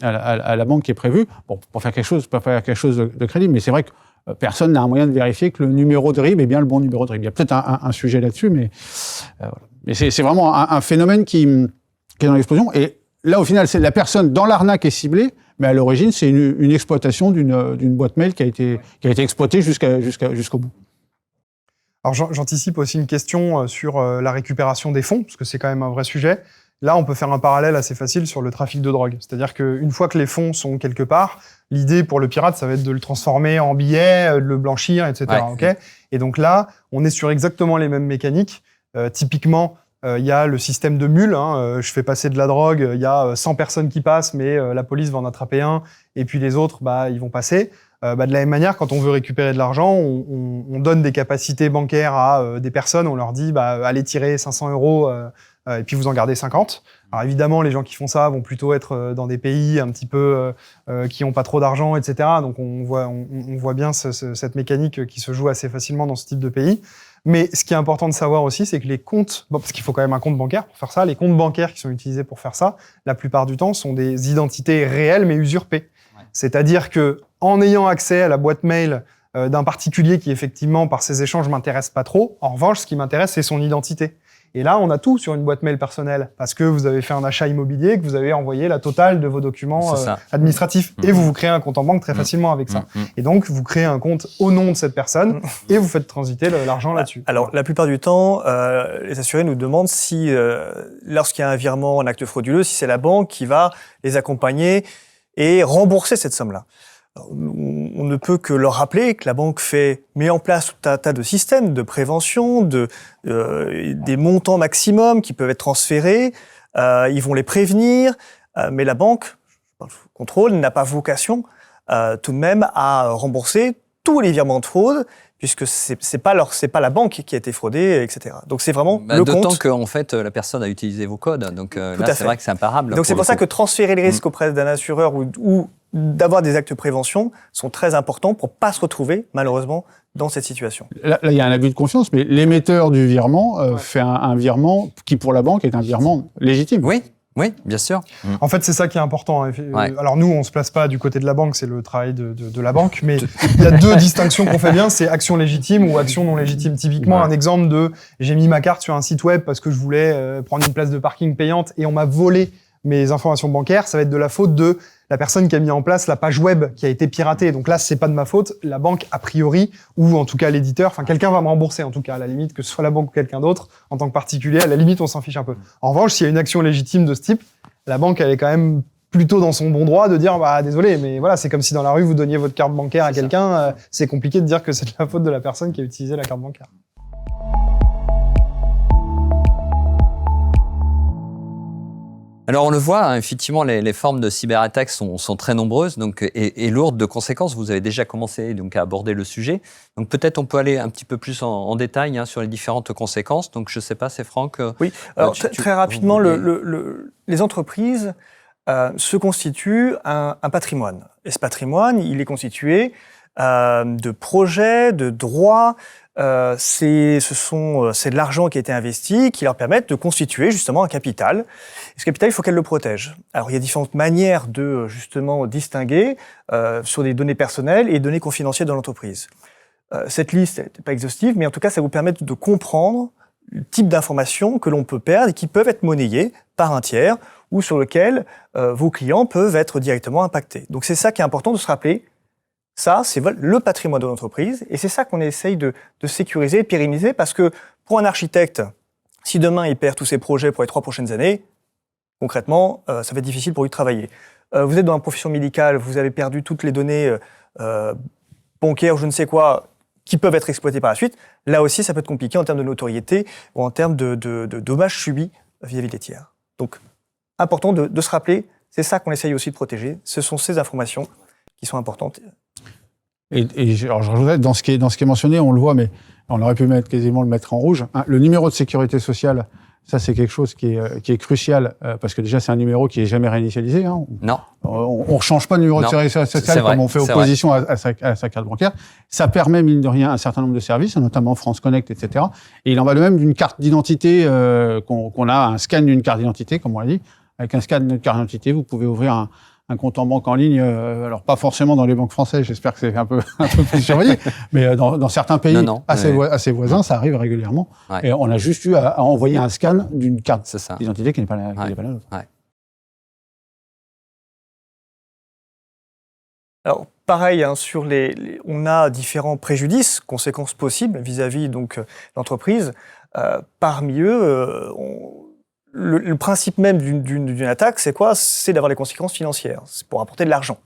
à la banque qui est prévue, pour faire quelque chose de crédible. Mais c'est vrai que personne n'a un moyen de vérifier que le numéro de RIB est bien le bon numéro de RIB. Il y a peut-être un sujet là-dessus, mais voilà. Mais c'est vraiment un phénomène qui est dans l'explosion. Et là, au final, c'est la personne dans l'arnaque est ciblée, mais à l'origine, c'est une exploitation d'une boîte mail qui a été exploitée jusqu'au bout. Alors j'anticipe aussi une question sur la récupération des fonds, parce que c'est quand même un vrai sujet. Là, on peut faire un parallèle assez facile sur le trafic de drogue. C'est-à-dire qu'une fois que les fonds sont quelque part, l'idée pour le pirate, ça va être de le transformer en billets, de le blanchir, etc. Ouais. Okay, et donc là, on est sur exactement les mêmes mécaniques. Typiquement, il y a le système de mule. Je fais passer de la drogue, il y a 100 personnes qui passent, mais la police va en attraper un, et puis les autres, ils vont passer. De la même manière, quand on veut récupérer de l'argent, on donne des capacités bancaires à des personnes, on leur dit allez tirer 500 €, et puis vous en gardez 50. Alors évidemment, les gens qui font ça vont plutôt être dans des pays un petit peu qui n'ont pas trop d'argent, etc. Donc on voit bien cette mécanique qui se joue assez facilement dans ce type de pays. Mais ce qui est important de savoir aussi, c'est que les comptes, parce qu'il faut quand même un compte bancaire pour faire ça, les comptes bancaires qui sont utilisés pour faire ça, la plupart du temps, sont des identités réelles mais usurpées. Ouais. C'est-à-dire que en ayant accès à la boîte mail d'un particulier qui effectivement par ses échanges m'intéresse pas trop, en revanche, ce qui m'intéresse, c'est son identité. Et là, on a tout sur une boîte mail personnelle, parce que vous avez fait un achat immobilier, que vous avez envoyé la totale de vos documents administratifs, et vous créez un compte en banque très facilement avec ça. Et donc, vous créez un compte au nom de cette personne, et vous faites transiter l'argent là-dessus. Alors, la plupart du temps, les assurés nous demandent si, lorsqu'il y a un virement, un acte frauduleux, si c'est la banque qui va les accompagner et rembourser cette somme-là. On ne peut que leur rappeler que la banque met en place tout un tas de systèmes de prévention, des montants maximums qui peuvent être transférés. Ils vont les prévenir, mais la banque, contrôle, n'a pas vocation tout de même à rembourser tous les virements de fraude, puisque c'est pas la banque qui a été fraudée, etc. Donc c'est vraiment le compte. D'autant qu'en fait la personne a utilisé vos codes, donc là c'est vrai que c'est imparable. Donc c'est pour ça que transférer les risques auprès d'un assureur ou d'avoir des actes de prévention sont très importants pour pas se retrouver malheureusement dans cette situation. Là, il y a un abus de confiance, mais l'émetteur du virement fait un virement qui pour la banque est un virement légitime. Oui, bien sûr. En fait, c'est ça qui est important. Alors nous, on se place pas du côté de la banque, c'est le travail de la banque, mais il y a deux distinctions qu'on fait bien, c'est action légitime ou action non légitime. Typiquement, un exemple j'ai mis ma carte sur un site web parce que je voulais prendre une place de parking payante et on m'a volé mes informations bancaires, ça va être de la faute de la personne qui a mis en place la page web qui a été piratée. Donc là, c'est pas de ma faute. La banque, a priori, ou en tout cas l'éditeur, quelqu'un va me rembourser, en tout cas, à la limite, que ce soit la banque ou quelqu'un d'autre, en tant que particulier, à la limite, on s'en fiche un peu. En revanche, s'il y a une action légitime de ce type, la banque, elle est quand même plutôt dans son bon droit de dire, désolé, mais voilà, c'est comme si dans la rue, vous donniez votre carte bancaire à quelqu'un, c'est compliqué de dire que c'est de la faute de la personne qui a utilisé la carte bancaire. Alors on le voit, effectivement, les formes de cyberattaques sont très nombreuses et lourdes de conséquences. Vous avez déjà commencé donc, à aborder le sujet. Donc peut-être on peut aller un petit peu plus en détail sur les différentes conséquences. Donc je ne sais pas, c'est Franck. Oui, alors très rapidement, les entreprises se constituent un patrimoine. Et ce patrimoine, il est constitué de projets, de droits. C'est de l'argent qui a été investi, qui leur permettent de constituer justement un capital. Et ce capital, il faut qu'elles le protègent. Alors, il y a différentes manières de justement distinguer sur des données personnelles et données confidentielles de l'entreprise. Cette liste n'est pas exhaustive, mais en tout cas, ça vous permet de comprendre le type d'informations que l'on peut perdre et qui peuvent être monnayées par un tiers ou sur lequel vos clients peuvent être directement impactés. Donc, c'est ça qui est important de se rappeler. Ça, c'est le patrimoine de l'entreprise et c'est ça qu'on essaye de sécuriser et de pérenniser parce que pour un architecte, si demain il perd tous ses projets pour les 3 prochaines années, concrètement, ça va être difficile pour lui de travailler. Vous êtes dans la profession médicale, vous avez perdu toutes les données bancaires ou je ne sais quoi qui peuvent être exploitées par la suite. Là aussi, ça peut être compliqué en termes de notoriété ou en termes de dommages subis vis-à-vis des tiers. Donc, important de se rappeler, c'est ça qu'on essaye aussi de protéger. Ce sont ces informations qui sont importantes. Alors, je rajouterais, dans ce qui est mentionné, on le voit, mais on aurait pu quasiment le mettre en rouge. Le numéro de sécurité sociale, ça, c'est quelque chose qui est crucial, parce que déjà, c'est un numéro qui est jamais réinitialisé. Hein. Non. On ne change pas de numéro de sécurité sociale comme on fait opposition à sa carte bancaire. Ça permet, mine de rien, un certain nombre de services, notamment France Connect, etc. Et il en va de même d'une carte d'identité, qu'on a un scan d'une carte d'identité, comme on l'a dit. Avec un scan de carte d'identité, vous pouvez ouvrir un compte en banque en ligne, alors pas forcément dans les banques françaises, j'espère que c'est un peu plus surveillé, mais dans certains pays assez voisins, ça arrive régulièrement. Ouais. Et on a juste eu à envoyer un scan d'une carte d'identité qui n'est pas la nôtre. Ouais. Alors pareil, hein, on a différents préjudices, conséquences possibles vis-à-vis donc l'entreprise. Parmi eux, le principe même d'une attaque, c'est quoi? C'est d'avoir des conséquences financières. C'est pour apporter de l'argent.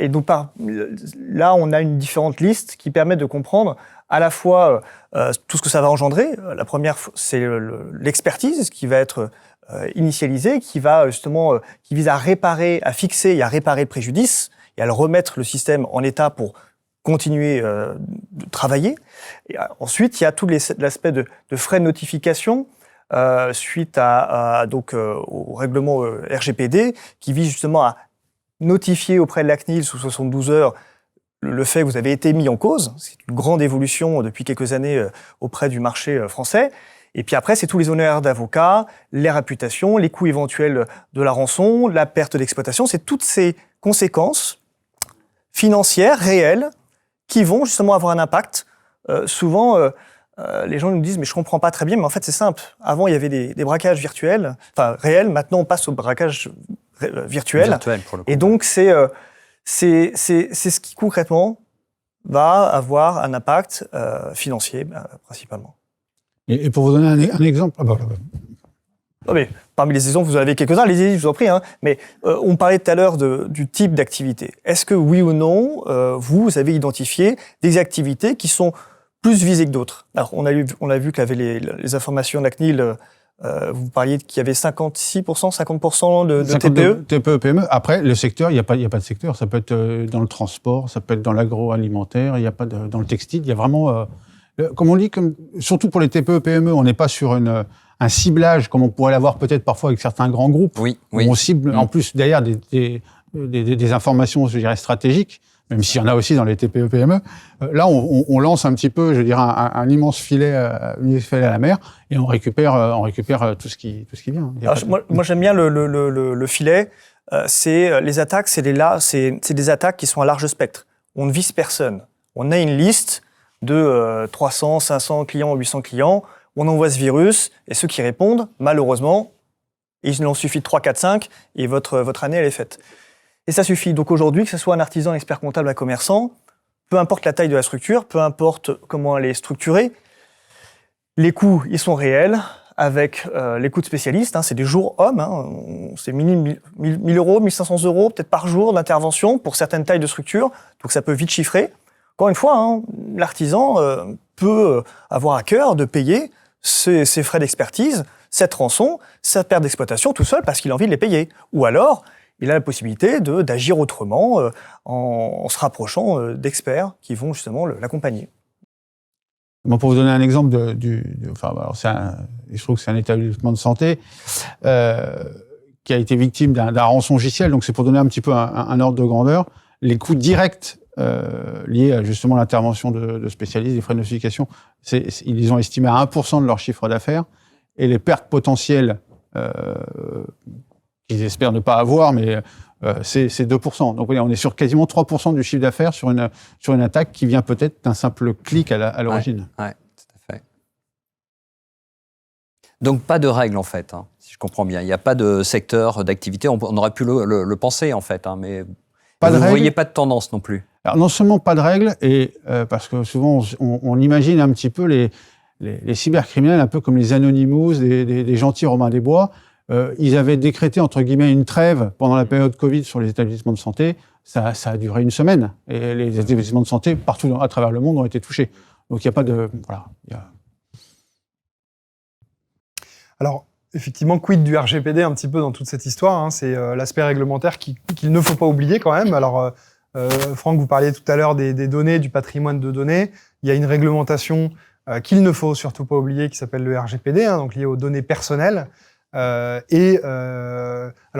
Et donc là, on a une différente liste qui permet de comprendre à la fois tout ce que ça va engendrer. La première, c'est l'expertise qui va être initialisée, qui vise à réparer, à fixer et à réparer le préjudice et à le remettre le système en état pour continuer de travailler. Et ensuite, il y a tout l'aspect de frais de notification. Suite au règlement RGPD qui vise justement à notifier auprès de la CNIL sous 72 heures le fait que vous avez été mis en cause. C'est une grande évolution depuis quelques années auprès du marché français. Et puis après, c'est tous les honoraires d'avocats, les réputations, les coûts éventuels de la rançon, la perte d'exploitation. C'est toutes ces conséquences financières réelles qui vont justement avoir un impact. Souvent, les gens nous disent « mais je comprends pas très bien », mais en fait c'est simple. Avant il y avait des braquages virtuels, enfin réels, maintenant on passe au braquage virtuel pour le coup. Et donc c'est ce qui concrètement va avoir un impact financier principalement. Et pour vous donner un exemple... Non, mais parmi les exemples, vous en avez quelques-uns, allez-y, je vous en prie. Hein, mais on parlait tout à l'heure du type d'activité. Est-ce que oui ou non, vous avez identifié des activités qui sont plus visées que d'autres? Alors, on a vu qu'il y avait les informations de la CNIL, vous parliez qu'il y avait 56%, 50% de TPE. TPE, PME. Après, le secteur, il n'y a pas de secteur. Ça peut être dans le transport, ça peut être dans l'agroalimentaire, il n'y a pas dans le textile. Il y a vraiment, comme on dit, surtout pour les TPE, PME, on n'est pas sur un ciblage comme on pourrait l'avoir peut-être parfois avec certains grands groupes. Oui. On cible en plus derrière des informations, je dirais, stratégiques, même s'il y en a aussi dans les TPE, PME. Là, on lance un petit peu, je dirais, un immense filet à la mer et on récupère tout ce qui vient. Alors, moi, j'aime bien le filet. C'est les attaques, c'est des attaques qui sont à large spectre. On ne vise personne. On a une liste de 300, 500 clients, 800 clients. On envoie ce virus, et ceux qui répondent, malheureusement, il en suffit de 3, 4, 5, et votre année, elle est faite. Et ça suffit. Donc aujourd'hui, que ce soit un artisan, expert comptable, un commerçant, peu importe la taille de la structure, peu importe comment elle est structurée, les coûts, ils sont réels, avec les coûts de spécialistes, hein, c'est des jours hommes, hein, c'est 1000 euros, 1500 euros, peut-être par jour d'intervention pour certaines tailles de structure, donc ça peut vite chiffrer. Encore une fois, hein, l'artisan peut avoir à cœur de payer ses frais d'expertise, cette rançon, sa perte d'exploitation tout seul parce qu'il a envie de les payer. Ou alors, il a la possibilité d'agir autrement en se rapprochant d'experts qui vont justement l'accompagner. Bon, pour vous donner un exemple je trouve que c'est un établissement de santé qui a été victime d'un rançongiciel, donc c'est pour donner un petit peu un ordre de grandeur. Les coûts directs liées à justement l'intervention de spécialistes, des frais de notification. Ils ont estimé à 1% de leur chiffre d'affaires, et les pertes potentielles qu'ils espèrent ne pas avoir, mais c'est 2%. Donc on est sur quasiment 3% du chiffre d'affaires sur une attaque qui vient peut-être d'un simple clic à l'origine. Ouais, tout à fait. Donc pas de règle en fait, hein, si je comprends bien. Il n'y a pas de secteur d'activité. On aurait pu le penser en fait, hein, mais vous ne voyez pas de tendance non plus. Alors non seulement pas de règles, et parce que souvent on imagine un petit peu les cybercriminels un peu comme les Anonymous, des gentils Robin des Bois. Ils avaient décrété entre guillemets une trêve pendant la période Covid sur les établissements de santé. Ça a duré une semaine, et les établissements de santé partout à travers le monde ont été touchés. Donc il n'y a pas de Alors, effectivement, quid du RGPD un petit peu dans toute cette histoire, hein, c'est l'aspect réglementaire qu'il ne faut pas oublier quand même. Alors, Franck, vous parliez tout à l'heure des données, du patrimoine de données. Il y a une réglementation qu'il ne faut surtout pas oublier qui s'appelle le RGPD, hein, donc liée aux données personnelles. Alors,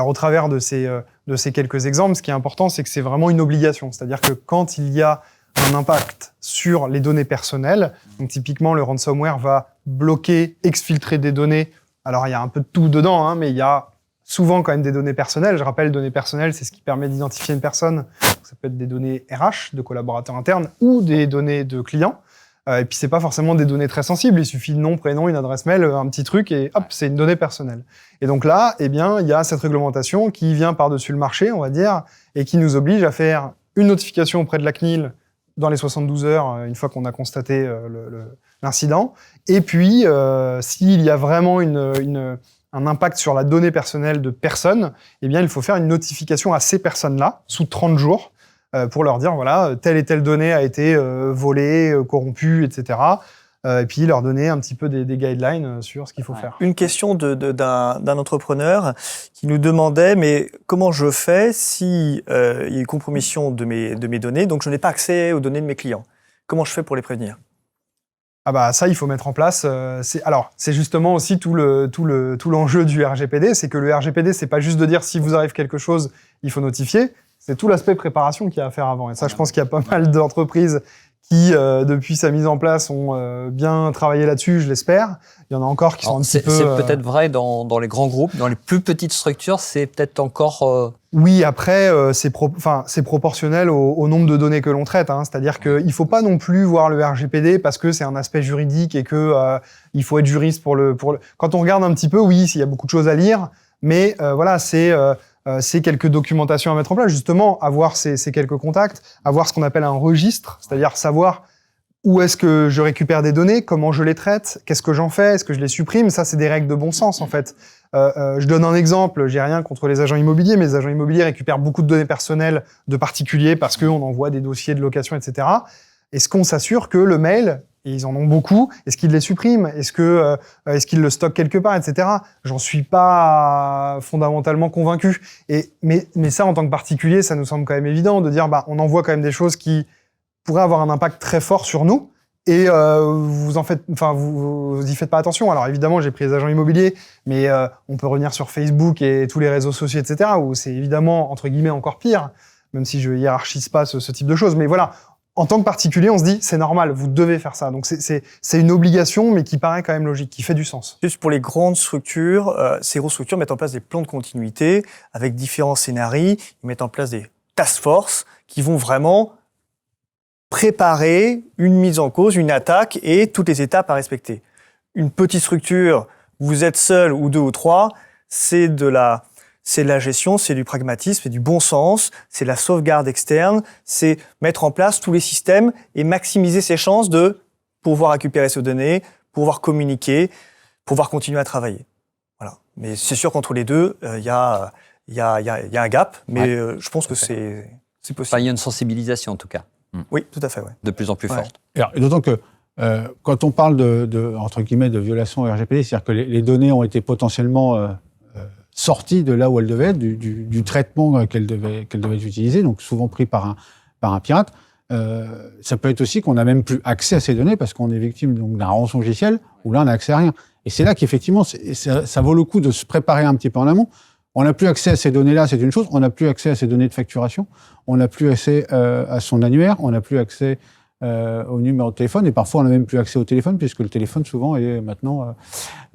au travers de ces quelques exemples, ce qui est important, c'est que c'est vraiment une obligation. C'est-à-dire que quand il y a un impact sur les données personnelles, donc typiquement, le ransomware va bloquer, exfiltrer des données. Alors, il y a un peu de tout dedans, hein, mais il y a souvent quand même des données personnelles. Je rappelle, données personnelles, c'est ce qui permet d'identifier une personne. Ça peut être des données RH, de collaborateurs internes, ou des données de clients. Et puis, c'est pas forcément des données très sensibles. Il suffit de nom, prénom, une adresse mail, un petit truc, et hop, c'est une donnée personnelle. Et donc là, eh bien, il y a cette réglementation qui vient par-dessus le marché, on va dire, et qui nous oblige à faire une notification auprès de la CNIL dans les 72 heures, une fois qu'on a constaté l'incident. Et puis, s'il y a vraiment un impact sur la donnée personnelle de personnes, eh bien, il faut faire une notification à ces personnes-là, sous 30 jours, pour leur dire, voilà, telle et telle donnée a été volée, corrompue, etc. Et puis leur donner un petit peu des guidelines sur ce qu'il faut faire. Une question d'un entrepreneur qui nous demandait, mais comment je fais si il y a une compromission de mes données, donc je n'ai pas accès aux données de mes clients? Comment je fais pour les prévenir? Ah bah ça, il faut mettre en place. C'est justement aussi tout l'enjeu du RGPD, c'est que le RGPD, c'est pas juste de dire si vous arrive quelque chose, il faut notifier. C'est tout l'aspect préparation qu'il y a à faire avant. Et ça, je pense qu'il y a pas mal d'entreprises qui, depuis sa mise en place, ont bien travaillé là-dessus, je l'espère. Il y en a encore qui sont un petit peu... C'est peut-être vrai dans les grands groupes, dans les plus petites structures, c'est peut-être encore... Oui, après, c'est proportionnel au nombre de données que l'on traite. Hein. C'est-à-dire qu'il ne faut pas non plus voir le RGPD parce que c'est un aspect juridique et que il faut être juriste pour le... Quand on regarde un petit peu, oui, il y a beaucoup de choses à lire, mais voilà, c'est quelques documentations à mettre en place, justement, avoir ces quelques contacts, avoir ce qu'on appelle un registre, c'est-à-dire savoir où est-ce que je récupère des données, comment je les traite, qu'est-ce que j'en fais, est-ce que je les supprime. Ça, c'est des règles de bon sens, en fait. Je donne un exemple, j'ai rien contre les agents immobiliers, mais les agents immobiliers récupèrent beaucoup de données personnelles de particuliers parce qu'on envoie des dossiers de location, etc. Est-ce qu'on s'assure que le mail, et ils en ont beaucoup, est-ce qu'ils les suppriment? Est-ce qu'ils le stockent quelque part, etc. J'en suis pas fondamentalement convaincu. Mais ça, en tant que particulier, ça nous semble quand même évident de dire, on envoie quand même des choses qui pourraient avoir un impact très fort sur nous. Et vous y faites pas attention. Alors évidemment, j'ai pris les agents immobiliers, mais on peut revenir sur Facebook et tous les réseaux sociaux, etc., où c'est évidemment entre guillemets encore pire, même si je hiérarchise pas ce type de choses. Mais voilà, en tant que particulier, on se dit c'est normal, vous devez faire ça. Donc c'est une obligation, mais qui paraît quand même logique, qui fait du sens. Juste pour les grandes structures, ces grosses structures mettent en place des plans de continuité avec différents scénarios. Ils mettent en place des task force qui vont vraiment préparer une mise en cause, une attaque et toutes les étapes à respecter. Une petite structure, vous êtes seul ou deux ou trois, c'est de la gestion, c'est du pragmatisme, c'est du bon sens, c'est la sauvegarde externe, c'est mettre en place tous les systèmes et maximiser ses chances de pouvoir récupérer ces données, pouvoir communiquer, pouvoir continuer à travailler. Voilà. Mais c'est sûr qu'entre les deux, il y a un gap, mais je pense que c'est possible. Enfin, il y a une sensibilisation en tout cas. Oui, tout à fait, ouais. De plus en plus forte. Et d'autant que quand on parle entre guillemets de violation au RGPD, c'est-à-dire que les données ont été potentiellement sorties de là où elles devaient être, du traitement qu'elles devaient utiliser, donc souvent pris par un pirate. Ça peut être aussi qu'on n'a même plus accès à ces données parce qu'on est victime donc d'un rançon logiciel où là on n'a accès à rien. Et c'est là qu'effectivement ça vaut le coup de se préparer un petit peu en amont. On n'a plus accès à ces données-là, c'est une chose. On n'a plus accès à ces données de facturation. On n'a plus accès à son annuaire. On n'a plus accès au numéro de téléphone. Et parfois, on n'a même plus accès au téléphone, puisque le téléphone, souvent, est maintenant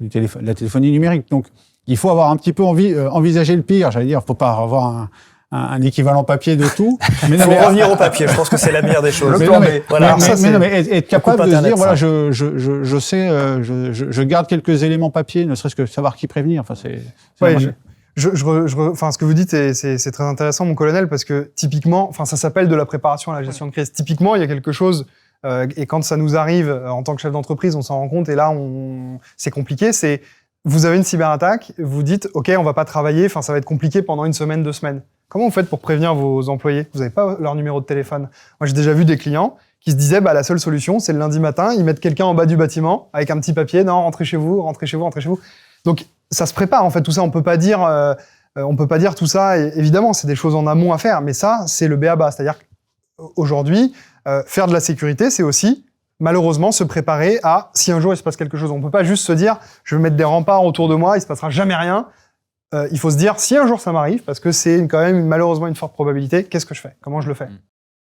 la téléphonie numérique. Donc, il faut avoir un petit peu envisager le pire. J'allais dire, il ne faut pas avoir un équivalent papier de tout. Mais il faut revenir au papier. Je pense que c'est la meilleure des choses. Être capable de se dire, voilà, je sais, je garde quelques éléments papier, ne serait-ce que savoir qui prévenir. Enfin, enfin, ce que vous dites, c'est très intéressant, mon colonel, parce que typiquement, enfin, ça s'appelle de la préparation à la gestion de crise. Typiquement, il y a quelque chose, et quand ça nous arrive en tant que chef d'entreprise, on s'en rend compte, et là, c'est compliqué. C'est vous avez une cyberattaque, vous dites, ok, on va pas travailler, enfin, ça va être compliqué pendant 1 semaine, 2 semaines. Comment vous faites pour prévenir vos employés? Vous n'avez pas leur numéro de téléphone. Moi, j'ai déjà vu des clients qui se disaient, la seule solution, c'est le lundi matin, ils mettent quelqu'un en bas du bâtiment avec un petit papier, non, rentrez chez vous, rentrez chez vous, rentrez chez vous. Donc, ça se prépare, en fait, tout ça. On peut pas dire tout ça. Et, évidemment, c'est des choses en amont à faire, mais ça, c'est le b.a.-ba. C'est-à-dire qu'aujourd'hui, faire de la sécurité, c'est aussi, malheureusement, se préparer à si un jour il se passe quelque chose. On peut pas juste se dire, je vais mettre des remparts autour de moi, il se passera jamais rien. Il faut se dire, si un jour ça m'arrive, parce que c'est quand même malheureusement une forte probabilité, qu'est-ce que je fais? Comment je le fais?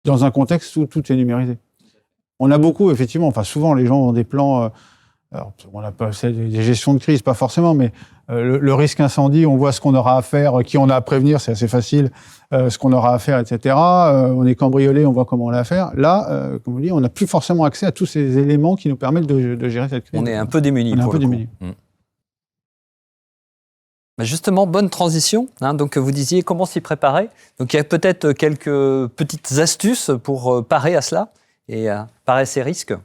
Dans un contexte où tout est numérisé. On a beaucoup, effectivement, enfin souvent les gens ont des plans, alors on appelle ça des gestions de crise, pas forcément, mais le risque incendie, on voit ce qu'on aura à faire, qui on a à prévenir, c'est assez facile, ce qu'on aura à faire, etc. On est cambriolé, on voit comment on l'a à faire. Là, comme on dit, on n'a plus forcément accès à tous ces éléments qui nous permettent de gérer cette crise. On est un peu démunis. Justement, bonne transition. Donc, vous disiez comment s'y préparer. Donc, il y a peut-être quelques petites astuces pour parer à cela et parer à ces risques.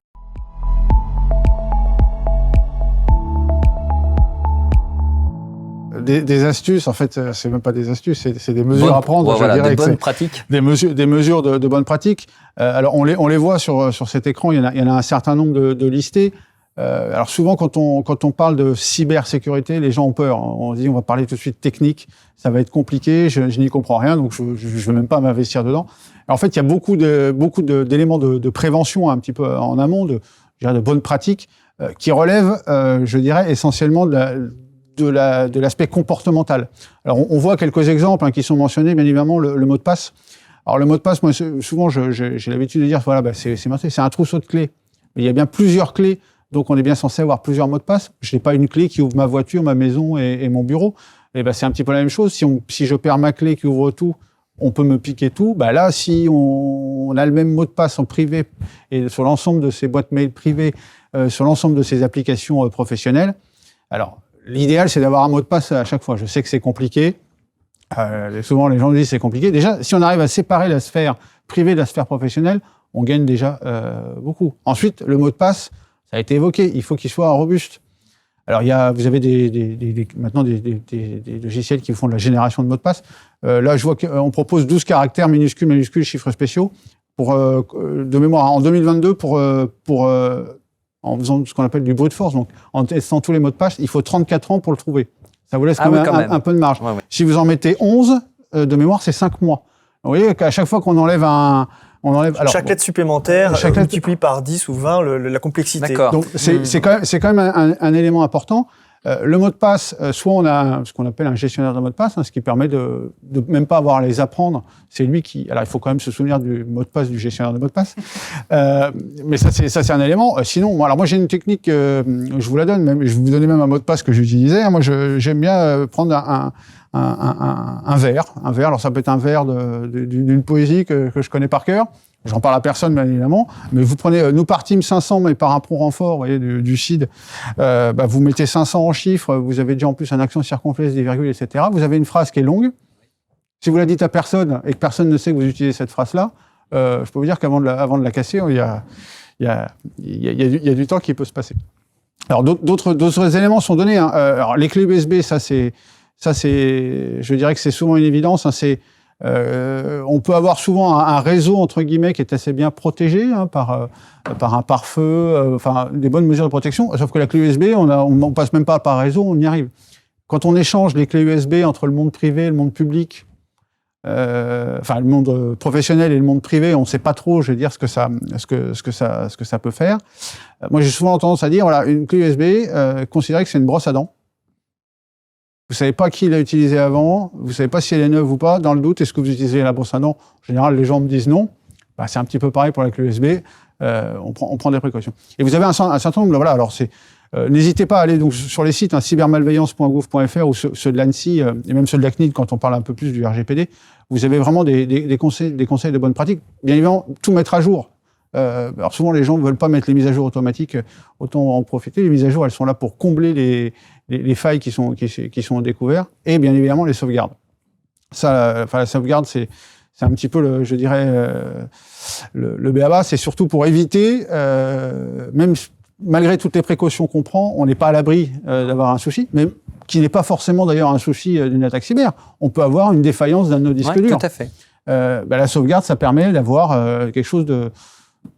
Des astuces, en fait, c'est même pas des astuces, c'est des mesures à prendre. Des bonnes pratiques. Des mesures de bonnes pratiques. Alors, on les voit sur cet écran. Il y en a un certain nombre de listés. Alors souvent, quand on parle de cybersécurité, les gens ont peur. On se dit, on va parler tout de suite technique, ça va être compliqué, je n'y comprends rien, donc je veux même pas m'investir dedans. Alors, en fait, il y a beaucoup d'éléments de prévention un petit peu en amont, de bonnes pratiques, qui relèvent, je dirais, essentiellement de l'aspect comportemental. Alors, on voit quelques exemples qui sont mentionnés, bien évidemment, le mot de passe. Alors, le mot de passe, moi, souvent, j'ai l'habitude de dire, voilà, c'est un trousseau de clés. Mais il y a bien plusieurs clés. Donc, on est bien censé avoir plusieurs mots de passe. Je n'ai pas une clé qui ouvre ma voiture, ma maison et mon bureau. Et c'est un petit peu la même chose. Si je perds ma clé qui ouvre tout, on peut me piquer tout. Là, si on a le même mot de passe en privé et sur l'ensemble de ces boîtes mail privées, sur l'ensemble de ces applications professionnelles, alors, l'idéal, c'est d'avoir un mot de passe à chaque fois. Je sais que c'est compliqué. Souvent, les gens disent que c'est compliqué. Déjà, si on arrive à séparer la sphère privée de la sphère professionnelle, on gagne déjà beaucoup. Ensuite, le mot de passe, ça a été évoqué, il faut qu'il soit robuste. Alors, vous avez maintenant des logiciels qui font de la génération de mots de passe. Là, je vois qu'on propose 12 caractères minuscules, majuscules, chiffres spéciaux de mémoire. En 2022, en faisant ce qu'on appelle du brute force, donc en testant tous les mots de passe, il faut 34 ans pour le trouver. Ça vous laisse quand même un peu de marge. Ouais. Si vous en mettez 11, de mémoire, c'est 5 mois. Vous voyez qu'à chaque fois qu'on enlève chaque lettre supplémentaire multiplie par 10 ou 20 la complexité. D'accord. Donc, c'est quand même un élément important. Le mot de passe, soit on a ce qu'on appelle un gestionnaire de mot de passe, ce qui permet de même pas avoir à les apprendre. C'est lui qui... Alors, il faut quand même se souvenir du mot de passe du gestionnaire de mot de passe. Mais ça, c'est un élément. Sinon, moi, j'ai une technique, je vous la donne, même, je vais vous donner même un mot de passe que j'utilisais. Moi, j'aime bien prendre un vers. Alors, ça peut être un vers d'une poésie que je connais par cœur. J'en parle à personne, bien évidemment. Mais vous prenez, nous partîmes 500, mais par un prompt renfort, vous voyez, du CID. Vous mettez 500 en chiffres, vous avez déjà en plus un accent circonflexe, des virgules, etc. Vous avez une phrase qui est longue. Si vous la dites à personne et que personne ne sait que vous utilisez cette phrase-là, je peux vous dire qu'avant de la casser, il y a du temps qui peut se passer. Alors, d'autres éléments sont donnés. Alors, les clés USB, ça c'est, je dirais que c'est souvent une évidence. On peut avoir souvent un réseau entre guillemets qui est assez bien protégé par un pare-feu, des bonnes mesures de protection. Sauf que la clé USB, on passe même pas par réseau, on y arrive. Quand on échange les clés USB entre le monde privé et le monde public, le monde professionnel et le monde privé, on ne sait pas trop, je veux dire, ce que ça peut faire. Moi, j'ai souvent tendance à dire, voilà, une clé USB, considérez que c'est une brosse à dents. vous savez pas qui l'a utilisée avant, vous savez pas si elle est neuve ou pas. Dans le doute, est-ce que vous utilisez la brosse à dents? En général, les gens me disent non. Bah, c'est un petit peu pareil pour la clé USB. On prend des précautions. Et vous avez un certain nombre. Voilà. Alors n'hésitez pas à aller donc sur les sites cybermalveillance.gouv.fr ou ceux de l'ANSSI et même ceux de la CNIL quand on parle un peu plus du RGPD. Vous avez vraiment des conseils de bonnes pratiques. Bien évidemment, tout mettre à jour. Alors souvent les gens ne veulent pas mettre les mises à jour automatiques, autant en profiter. Les mises à jour, elles sont là pour combler les failles qui sont découvertes et bien évidemment les sauvegardes. Ça, la sauvegarde, c'est un petit peu le b.a.-ba. C'est surtout pour éviter, même malgré toutes les précautions qu'on prend, on n'est pas à l'abri d'avoir un souci, mais qui n'est pas forcément d'ailleurs un souci d'une attaque cyber. On peut avoir une défaillance d'un de nos disques durs. Tout à fait. La sauvegarde, ça permet d'avoir quelque chose de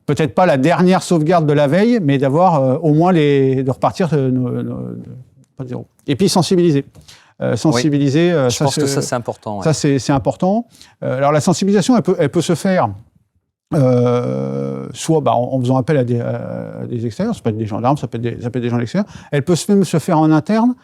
peut-être pas la dernière sauvegarde de la veille, mais d'avoir au moins de repartir pas de zéro. Et puis sensibiliser. Sensibiliser. Je pense que ça c'est important. Ouais. Ça c'est important. Alors la sensibilisation, elle peut se faire soit en faisant appel à des extérieurs, ça peut être des gendarmes, ça peut être des gens de l'extérieur. Elle peut même se faire en interne.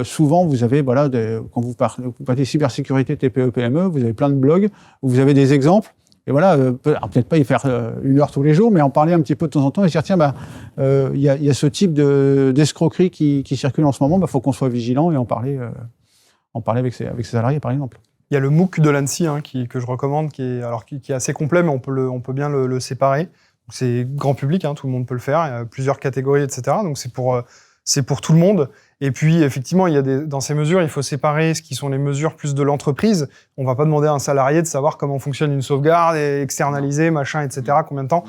Souvent, vous avez, quand vous parlez cybersécurité TPE-PME, vous avez plein de blogs où vous avez des exemples. Et voilà, peut-être pas y faire 1 heure tous les jours, mais en parler un petit peu de temps en temps et dire, tiens, il y a ce type d'escroquerie qui circule en ce moment, faut qu'on soit vigilant et en parler avec ses salariés, par exemple. Il y a le MOOC de l'ANSSI que je recommande, qui est assez complet, mais on peut bien le séparer. C'est grand public, tout le monde peut le faire. Il y a plusieurs catégories, etc. Donc c'est pour tout le monde. Et puis effectivement, dans ces mesures, il faut séparer ce qui sont les mesures plus de l'entreprise. On va pas demander à un salarié de savoir comment fonctionne une sauvegarde, et externaliser, machin, etc. Combien de temps.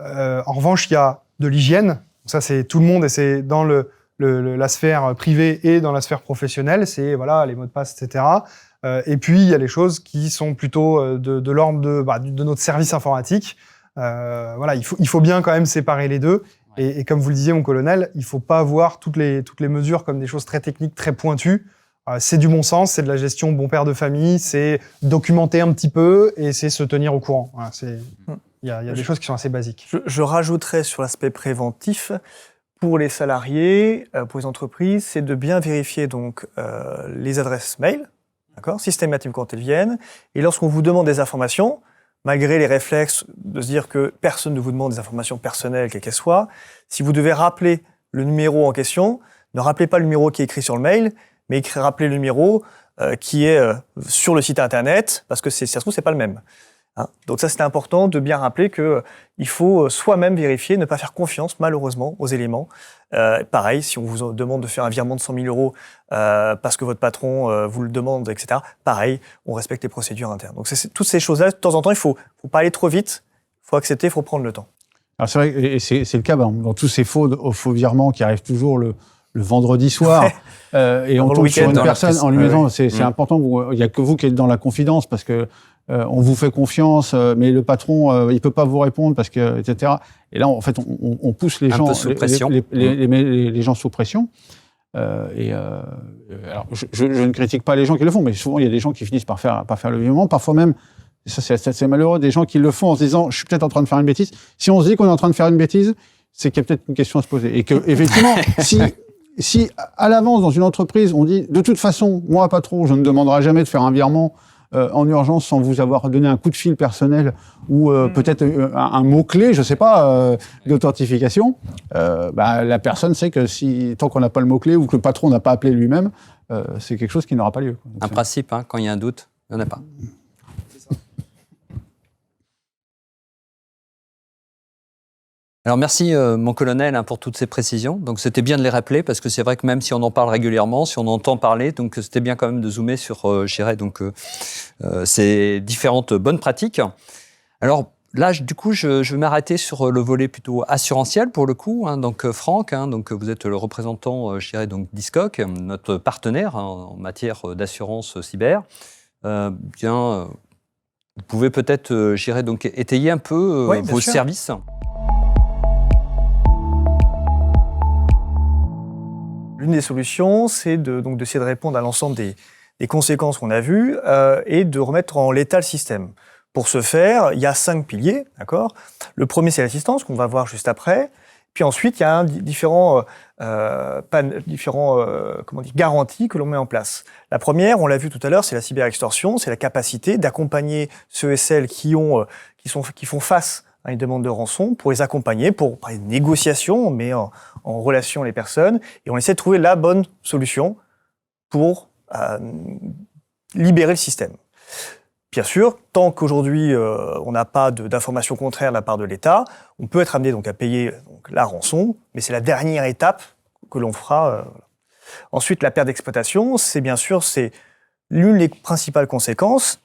En revanche, il y a de l'hygiène. Ça, c'est tout le monde et c'est dans la sphère privée et dans la sphère professionnelle. C'est les mots de passe, etc. Et puis, il y a les choses qui sont plutôt de l'ordre de notre service informatique. Il faut bien quand même séparer les deux. Et comme vous le disiez, mon colonel, il ne faut pas voir toutes les mesures comme des choses très techniques, très pointues. C'est du bon sens, c'est de la gestion bon père de famille, c'est documenter un petit peu et c'est se tenir au courant. Il y a des choses qui sont assez basiques. Je rajouterais sur l'aspect préventif, pour les salariés, pour les entreprises, c'est de bien vérifier donc les adresses mail, d'accord, systématiquement quand elles viennent. Et lorsqu'on vous demande des informations, malgré les réflexes de se dire que personne ne vous demande des informations personnelles, quelles qu'elles soient, si vous devez rappeler le numéro en question, ne rappelez pas le numéro qui est écrit sur le mail, mais rappelez le numéro qui est sur le site internet, parce que si ça se trouve, c'est pas le même. Donc ça, c'est important de bien rappeler qu'il faut soi-même vérifier, ne pas faire confiance, malheureusement, aux éléments. Pareil, si on vous demande de faire un virement de 100 000 euros parce que votre patron vous le demande, etc., pareil, on respecte les procédures internes. Donc toutes ces choses-là, de temps en temps, il faut pas aller trop vite, il faut accepter, il faut prendre le temps. Alors c'est vrai, et c'est le cas dans tous ces faux virements qui arrivent toujours le vendredi soir, et on tombe sur une personne en lui disant, c'est important, il n'y a que vous qui êtes dans la confidence, parce que on vous fait confiance, mais le patron, il peut pas vous répondre parce que, etc. Et là, en fait, on pousse les gens, les gens sous pression. Alors, je ne critique pas les gens qui le font, mais souvent il y a des gens qui finissent par faire le virement. Parfois même, ça c'est malheureux, des gens qui le font en se disant, je suis peut-être en train de faire une bêtise. Si on se dit qu'on est en train de faire une bêtise, c'est qu'il y a peut-être une question à se poser. Et que, effectivement, si à l'avance dans une entreprise on dit, de toute façon, moi patron, je ne demanderai jamais de faire un virement en urgence sans vous avoir donné un coup de fil personnel ou peut-être un mot-clé, je sais pas, d'authentification, la personne sait que tant qu'on n'a pas le mot-clé ou que le patron n'a pas appelé lui-même, c'est quelque chose qui n'aura pas lieu. Donc, un principe, quand il y a un doute, il n'y en a pas. Alors merci mon colonel pour toutes ces précisions. Donc c'était bien de les rappeler parce que c'est vrai que même si on en parle régulièrement, si on entend parler, donc c'était bien quand même de zoomer sur, je dirais donc ces différentes bonnes pratiques. Alors là, du coup, je vais m'arrêter sur le volet plutôt assurantiel pour le coup. Donc Franck, donc vous êtes le représentant, je dirais donc d'ISCOC, notre partenaire en matière d'assurance cyber. Vous pouvez peut-être, je dirais donc étayer un peu vos services. L'une des solutions, c'est d'essayer de répondre à l'ensemble des conséquences qu'on a vues et de remettre en l'état le système. Pour ce faire, il y a 5 piliers, d'accord ? Le premier, c'est l'assistance, qu'on va voir juste après. Puis ensuite, il y a différents garanties que l'on met en place. La première, on l'a vu tout à l'heure, c'est la cyberextorsion, c'est la capacité d'accompagner ceux et celles qui font face à une demande de rançon, pour les accompagner, pour parler de négociation, mais en relation les personnes, et on essaie de trouver la bonne solution pour libérer le système. Bien sûr, tant qu'aujourd'hui on n'a pas d'informations contraires de la part de l'État, on peut être amené donc à payer la rançon, mais c'est la dernière étape que l'on fera. Ensuite, la perte d'exploitation, c'est l'une des principales conséquences,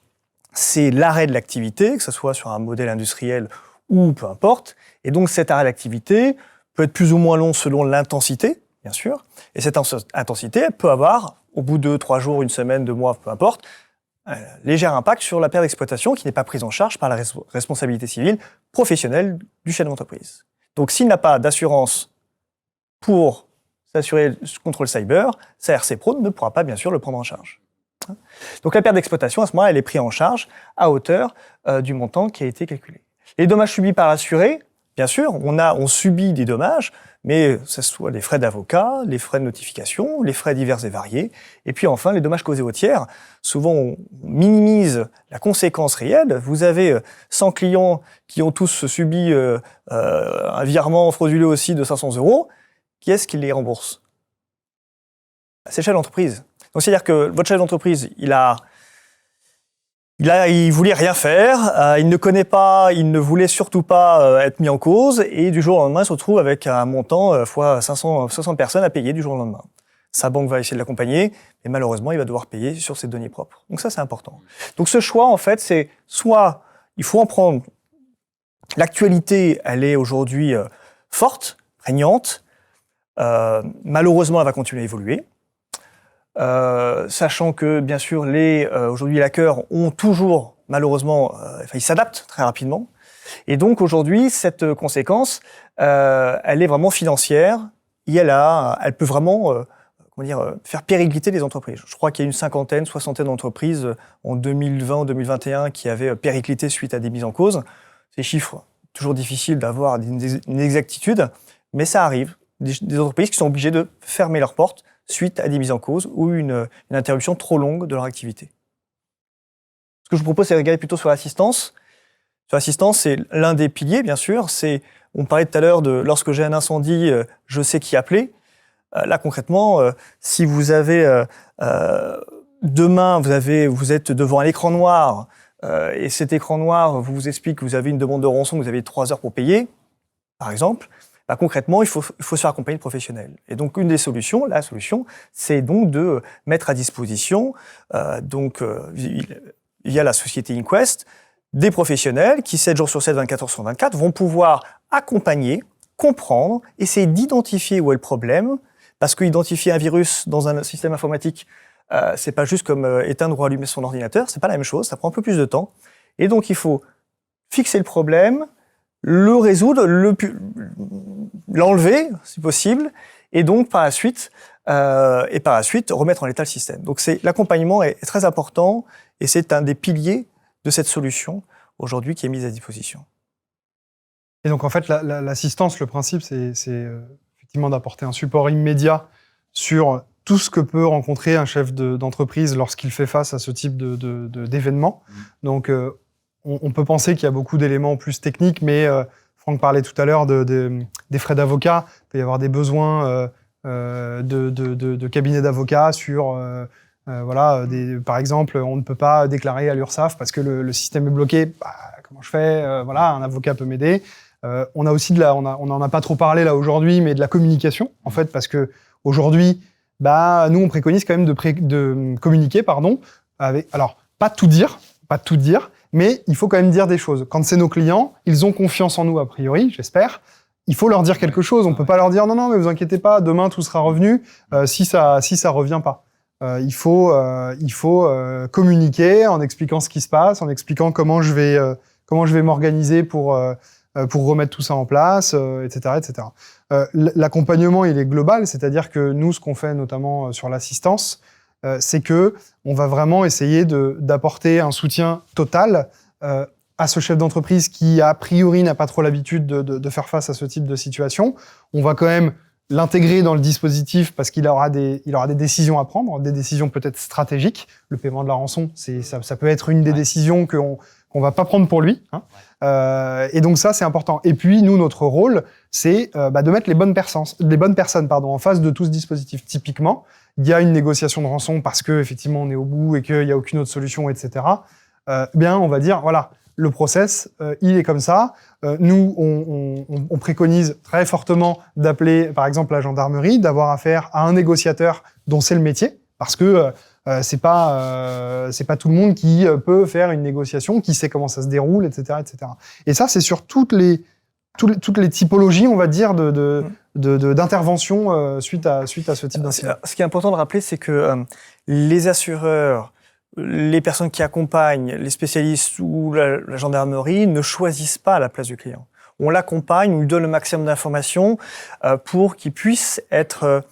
c'est l'arrêt de l'activité, que ce soit sur un modèle industriel ou peu importe. Et donc cet arrêt d'activité peut être plus ou moins long selon l'intensité, bien sûr. Et cette intensité, elle peut avoir, au bout de 3 jours, 1 semaine, 2 mois, peu importe, un léger impact sur la perte d'exploitation qui n'est pas prise en charge par la responsabilité civile professionnelle du chef d'entreprise. Donc s'il n'a pas d'assurance pour s'assurer contre le cyber, sa RC Pro ne pourra pas bien sûr le prendre en charge. Donc la perte d'exploitation, à ce moment-là, elle est prise en charge à hauteur du montant qui a été calculé. Les dommages subis par l'assuré, bien sûr, on subit des dommages, mais ce soit les frais d'avocat, les frais de notification, les frais divers et variés, et puis enfin les dommages causés aux tiers. Souvent, on minimise la conséquence réelle. Vous avez 100 clients qui ont tous subi un virement frauduleux aussi de 500 €. Qui est-ce qui les rembourse? C'est le chef d'entreprise. Donc c'est-à-dire que votre chef d'entreprise, il voulait rien faire, il ne voulait surtout pas être mis en cause, et du jour au lendemain, il se retrouve avec un montant fois 500 personnes à payer du jour au lendemain. Sa banque va essayer de l'accompagner, mais malheureusement, il va devoir payer sur ses données propres. Donc ça, c'est important. Donc ce choix, en fait, c'est soit il faut en prendre. L'actualité, elle est aujourd'hui forte, prégnante. Malheureusement, elle va continuer à évoluer. Sachant que, bien sûr, aujourd'hui, les hackers ont toujours, malheureusement, ils s'adaptent très rapidement. Et donc, aujourd'hui, cette conséquence, elle est vraiment financière et elle peut vraiment, faire péricliter les entreprises. Je crois qu'il y a une 50aine, 60aine d'entreprises en 2020 ou 2021 qui avaient périclité suite à des mises en cause. Ces chiffres, toujours difficiles d'avoir une exactitude, mais ça arrive. Des entreprises qui sont obligées de fermer leurs portes suite à des mises en cause ou une interruption trop longue de leur activité. Ce que je vous propose, c'est de regarder plutôt sur l'assistance. Sur l'assistance, c'est l'un des piliers, bien sûr. On parlait tout à l'heure de lorsque j'ai un incendie, je sais qui appeler. Là, concrètement, si vous avez demain, vous êtes devant un écran noir et cet écran noir vous explique que vous avez une demande de rançon, que vous avez 3 heures pour payer, par exemple. Concrètement, il faut se faire accompagner de professionnels. Et donc, la solution, c'est donc de mettre à disposition, via la société Inquest, des professionnels qui, 7 jours sur 7, 24 heures sur 24, vont pouvoir accompagner, comprendre, essayer d'identifier où est le problème, parce qu'identifier un virus dans un système informatique, c'est pas juste comme éteindre ou allumer son ordinateur, c'est pas la même chose, ça prend un peu plus de temps. Et donc, il faut fixer le problème, le résoudre, l'enlever, si possible, et donc par la suite remettre en état le système. Donc l'accompagnement est très important et c'est un des piliers de cette solution aujourd'hui qui est mise à disposition. Et donc en fait, l'assistance, le principe, c'est effectivement d'apporter un support immédiat sur tout ce que peut rencontrer un chef d'entreprise lorsqu'il fait face à ce type d'événement. Donc on peut penser qu'il y a beaucoup d'éléments plus techniques, mais Franck parlait tout à l'heure des frais d'avocat. Il peut y avoir des besoins de cabinets d'avocats sur, par exemple, on ne peut pas déclarer à l'URSSAF parce que le système est bloqué. Comment je fais un avocat peut m'aider. On a aussi on n'en a pas trop parlé là aujourd'hui, mais de la communication, en fait, parce que aujourd'hui, nous on préconise quand même de communiquer, alors pas tout dire, mais il faut quand même dire des choses. Quand c'est nos clients, ils ont confiance en nous, a priori, j'espère. Il faut leur dire quelque chose. On ne peut pas leur dire « Non, mais vous inquiétez pas, demain tout sera revenu si ça revient pas ». Il faut communiquer en expliquant ce qui se passe, en expliquant comment je vais m'organiser pour remettre tout ça en place, etc., etc. L'accompagnement, il est global, c'est-à-dire que nous, ce qu'on fait notamment sur l'assistance, c'est que on va vraiment essayer d'apporter un soutien total à ce chef d'entreprise qui, a priori, n'a pas trop l'habitude de faire face à ce type de situation. On va quand même l'intégrer dans le dispositif parce qu'il aura des décisions à prendre, des décisions peut-être stratégiques. Le paiement de la rançon, ça peut être une des décisions qu'on va pas prendre pour lui. Hein. Et donc ça, c'est important. Et puis, nous, notre rôle, c'est de mettre les bonnes personnes en face de tout ce dispositif. Typiquement, il y a une négociation de rançon parce que effectivement on est au bout et qu'il n'y a aucune autre solution, etc. Bien, on va dire, voilà, le process, il est comme ça. Nous, on préconise très fortement d'appeler, par exemple, la gendarmerie, d'avoir affaire à un négociateur dont c'est le métier, parce que c'est pas tout le monde qui peut faire une négociation, qui sait comment ça se déroule, etc., etc. Et ça, c'est sur toutes les typologies, on va dire, d'intervention suite à ce type d'incident. Ce qui est important de rappeler, c'est que les assureurs, les personnes qui accompagnent, les spécialistes ou la gendarmerie ne choisissent pas à la place du client. On l'accompagne, on lui donne le maximum d'informations pour qu'il puisse être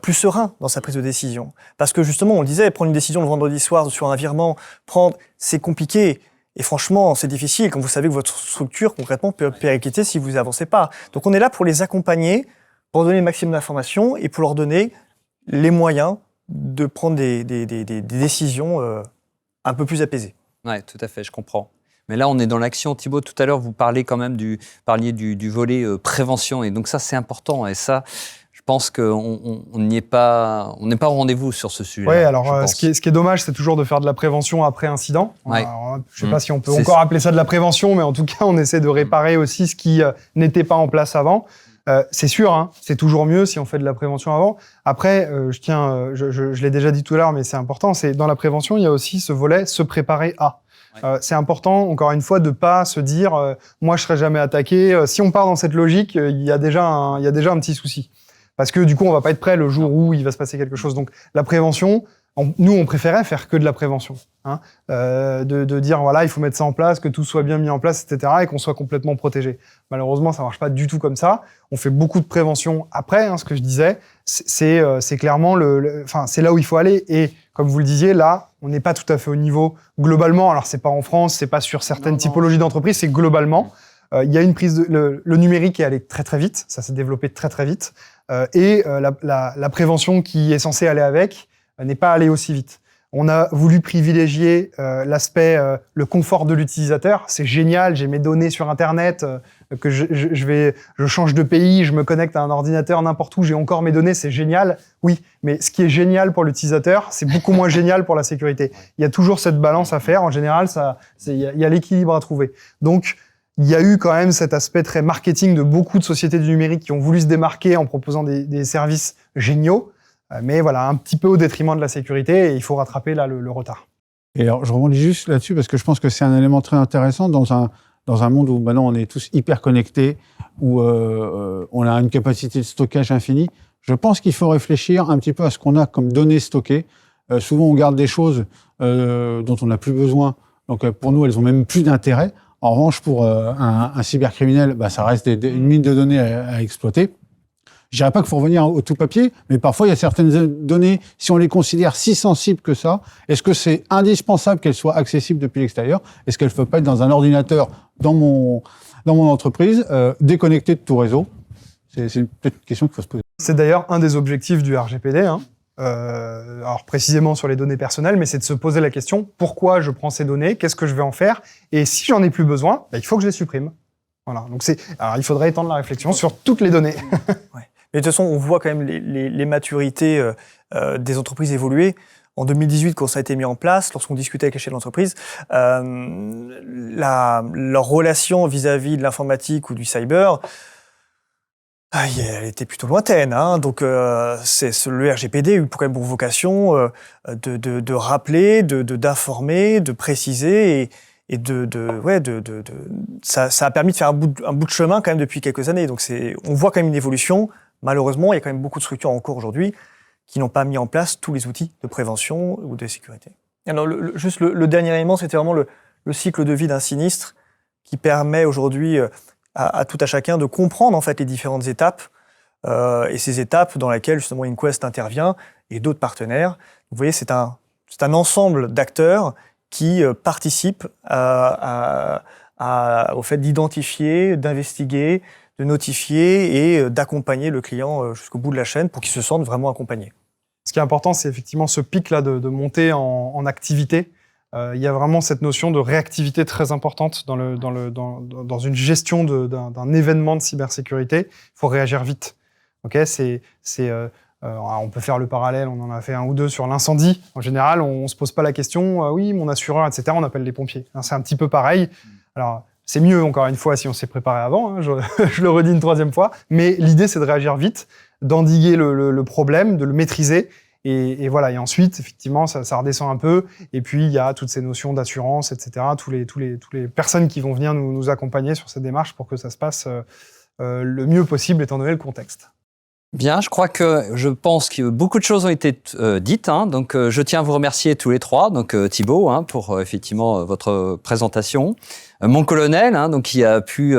plus serein dans sa prise de décision. Parce que justement, on le disait, prendre une décision le vendredi soir sur un virement, c'est compliqué. Et franchement, c'est difficile quand vous savez que votre structure, concrètement, peut péricliter si vous n'avancez pas. Donc on est là pour les accompagner, pour donner le maximum d'informations et pour leur donner les moyens de prendre des décisions un peu plus apaisées. Oui, tout à fait, je comprends. Mais là, on est dans l'action. Thibaut, tout à l'heure, vous parliez quand même du volet prévention. Et donc ça, c'est important. Et ça, je pense qu'on n'est pas au rendez-vous sur ce sujet. Oui, alors ce qui est dommage, c'est toujours de faire de la prévention après incident. Ouais. Alors, je ne sais pas si on peut encore appeler ça de la prévention, mais en tout cas, on essaie de réparer aussi ce qui n'était pas en place avant. C'est sûr, hein, c'est toujours mieux si on fait de la prévention avant. Après, je l'ai déjà dit tout à l'heure, mais c'est important, c'est dans la prévention, il y a aussi ce volet se préparer à. C'est important, encore une fois, de pas se dire moi je serai jamais attaqué. Si on part dans cette logique, il y a déjà un petit souci. Parce que du coup, on va pas être prêt le jour où il va se passer quelque chose. Donc la prévention, nous, on préférait faire que de la prévention. Hein, de dire, voilà, il faut mettre ça en place, que tout soit bien mis en place, etc., et qu'on soit complètement protégé. Malheureusement, ça marche pas du tout comme ça. On fait beaucoup de prévention après, hein, ce que je disais. C'est clairement c'est là où il faut aller. Et comme vous le disiez, là, on n'est pas tout à fait au niveau globalement. Alors, c'est pas en France, c'est pas sur certaines typologies d'entreprises, c'est globalement. Il y a une prise le numérique est allé très très vite, ça s'est développé très très vite, et la prévention qui est censée aller avec n'est pas allée aussi vite. On a voulu privilégier l'aspect, le confort de l'utilisateur. C'est génial, j'ai mes données sur Internet, que je change de pays, je me connecte à un ordinateur n'importe où, j'ai encore mes données, c'est génial. Oui, mais ce qui est génial pour l'utilisateur, c'est beaucoup moins génial pour la sécurité. Il y a toujours cette balance à faire. En général, il y a l'équilibre à trouver. Donc, il y a eu quand même cet aspect très marketing de beaucoup de sociétés du numérique qui ont voulu se démarquer en proposant des services géniaux, mais voilà, un petit peu au détriment de la sécurité, et il faut rattraper là le retard. Et alors, je rebondis juste là-dessus parce que je pense que c'est un élément très intéressant dans un monde où maintenant on est tous hyper connectés, où on a une capacité de stockage infinie. Je pense qu'il faut réfléchir un petit peu à ce qu'on a comme données stockées. Souvent, on garde des choses dont on n'a plus besoin. Donc, pour nous, elles ont même plus d'intérêt. En revanche, pour un cybercriminel, ça reste une mine de données à exploiter. Je dirais pas qu'il faut revenir au tout papier, mais parfois il y a certaines données, si on les considère si sensibles que ça, est-ce que c'est indispensable qu'elles soient accessibles depuis l'extérieur? Est-ce qu'elles ne peuvent pas être dans un ordinateur dans mon entreprise, déconnectées de tout réseau? C'est peut-être une question qu'il faut se poser. C'est d'ailleurs un des objectifs du RGPD, hein. Alors précisément sur les données personnelles, mais c'est de se poser la question, pourquoi je prends ces données, qu'est-ce que je vais en faire, et si j'en ai plus besoin, il faut que je les supprime. Voilà. Donc alors il faudrait étendre la réflexion sur toutes les données. Ouais. Mais de toute façon, on voit quand même les maturités des entreprises évoluer. En 2018, quand ça a été mis en place, lorsqu'on discutait avec les chefs d'entreprise, leur relation vis-à-vis de l'informatique ou du cyber, elle était plutôt lointaine, hein. Donc, le RGPD a eu quand même pour vocation de rappeler, d'informer, de préciser, et ça a permis de faire un bout de chemin quand même depuis quelques années. Donc, on voit quand même une évolution. Malheureusement, il y a quand même beaucoup de structures encore aujourd'hui qui n'ont pas mis en place tous les outils de prévention ou de sécurité. Alors, juste le dernier élément, c'était vraiment le cycle de vie d'un sinistre qui permet aujourd'hui à tout à chacun de comprendre en fait les différentes étapes et ces étapes dans lesquelles justement Inquest intervient et d'autres partenaires. Vous voyez, c'est un ensemble d'acteurs qui participent à au fait d'identifier, d'investiguer, de notifier et d'accompagner le client jusqu'au bout de la chaîne pour qu'il se sente vraiment accompagné. Ce qui est important, c'est effectivement ce pic-là de montée en activité. Il y a vraiment cette notion de réactivité très importante dans une gestion d'un événement de cybersécurité. Il faut réagir vite. Okay, on peut faire le parallèle, on en a fait un ou deux sur l'incendie. En général, on se pose pas la question, oui, mon assureur, etc. On appelle les pompiers. C'est un petit peu pareil. Alors, c'est mieux, encore une fois, si on s'est préparé avant. Hein, je le redis une troisième fois. Mais l'idée, c'est de réagir vite, d'endiguer le problème, de le maîtriser. Et voilà. Et ensuite, effectivement, ça redescend un peu. Et puis, il y a toutes ces notions d'assurance, etc. Tous les personnes qui vont venir nous accompagner sur cette démarche pour que ça se passe le mieux possible, étant donné le contexte. Bien, je pense que beaucoup de choses ont été dites, hein, donc je tiens à vous remercier tous les trois, donc Thibaut, hein, pour effectivement votre présentation, mon colonel, hein, donc qui a pu,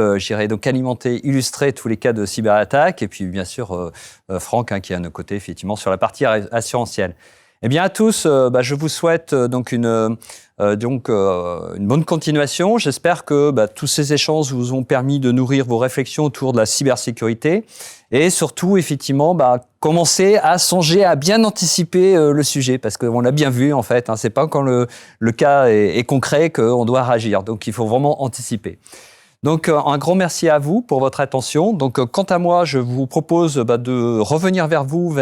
donc alimenter, illustrer tous les cas de cyberattaque, et puis bien sûr Franck, hein, qui est à nos côtés effectivement sur la partie assurantielle. Eh bien à tous, je vous souhaite donc une bonne continuation. J'espère que tous ces échanges vous ont permis de nourrir vos réflexions autour de la cybersécurité et surtout, effectivement, commencer à songer à bien anticiper le sujet parce qu'on l'a bien vu, en fait. Hein, c'est pas quand le cas est concret qu'on doit réagir. Donc, il faut vraiment anticiper. Donc, un grand merci à vous pour votre attention. Donc, quant à moi, je vous propose de revenir vers vous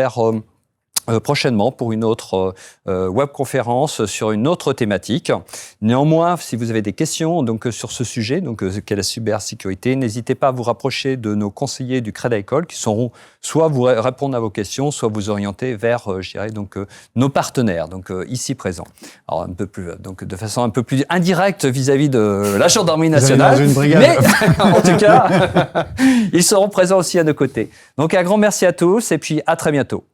prochainement pour une autre webconférence sur une autre thématique. Néanmoins, si vous avez des questions sur ce sujet, qu'est la cybersécurité, n'hésitez pas à vous rapprocher de nos conseillers du Crédit Agricole qui sauront soit vous répondre à vos questions, soit vous orienter vers, nos partenaires, ici présents. Alors un peu plus, de façon un peu plus indirecte vis-à-vis de la gendarmerie nationale. Dans une brigade. Mais en tout cas, ils seront présents aussi à nos côtés. Donc un grand merci à tous et puis à très bientôt.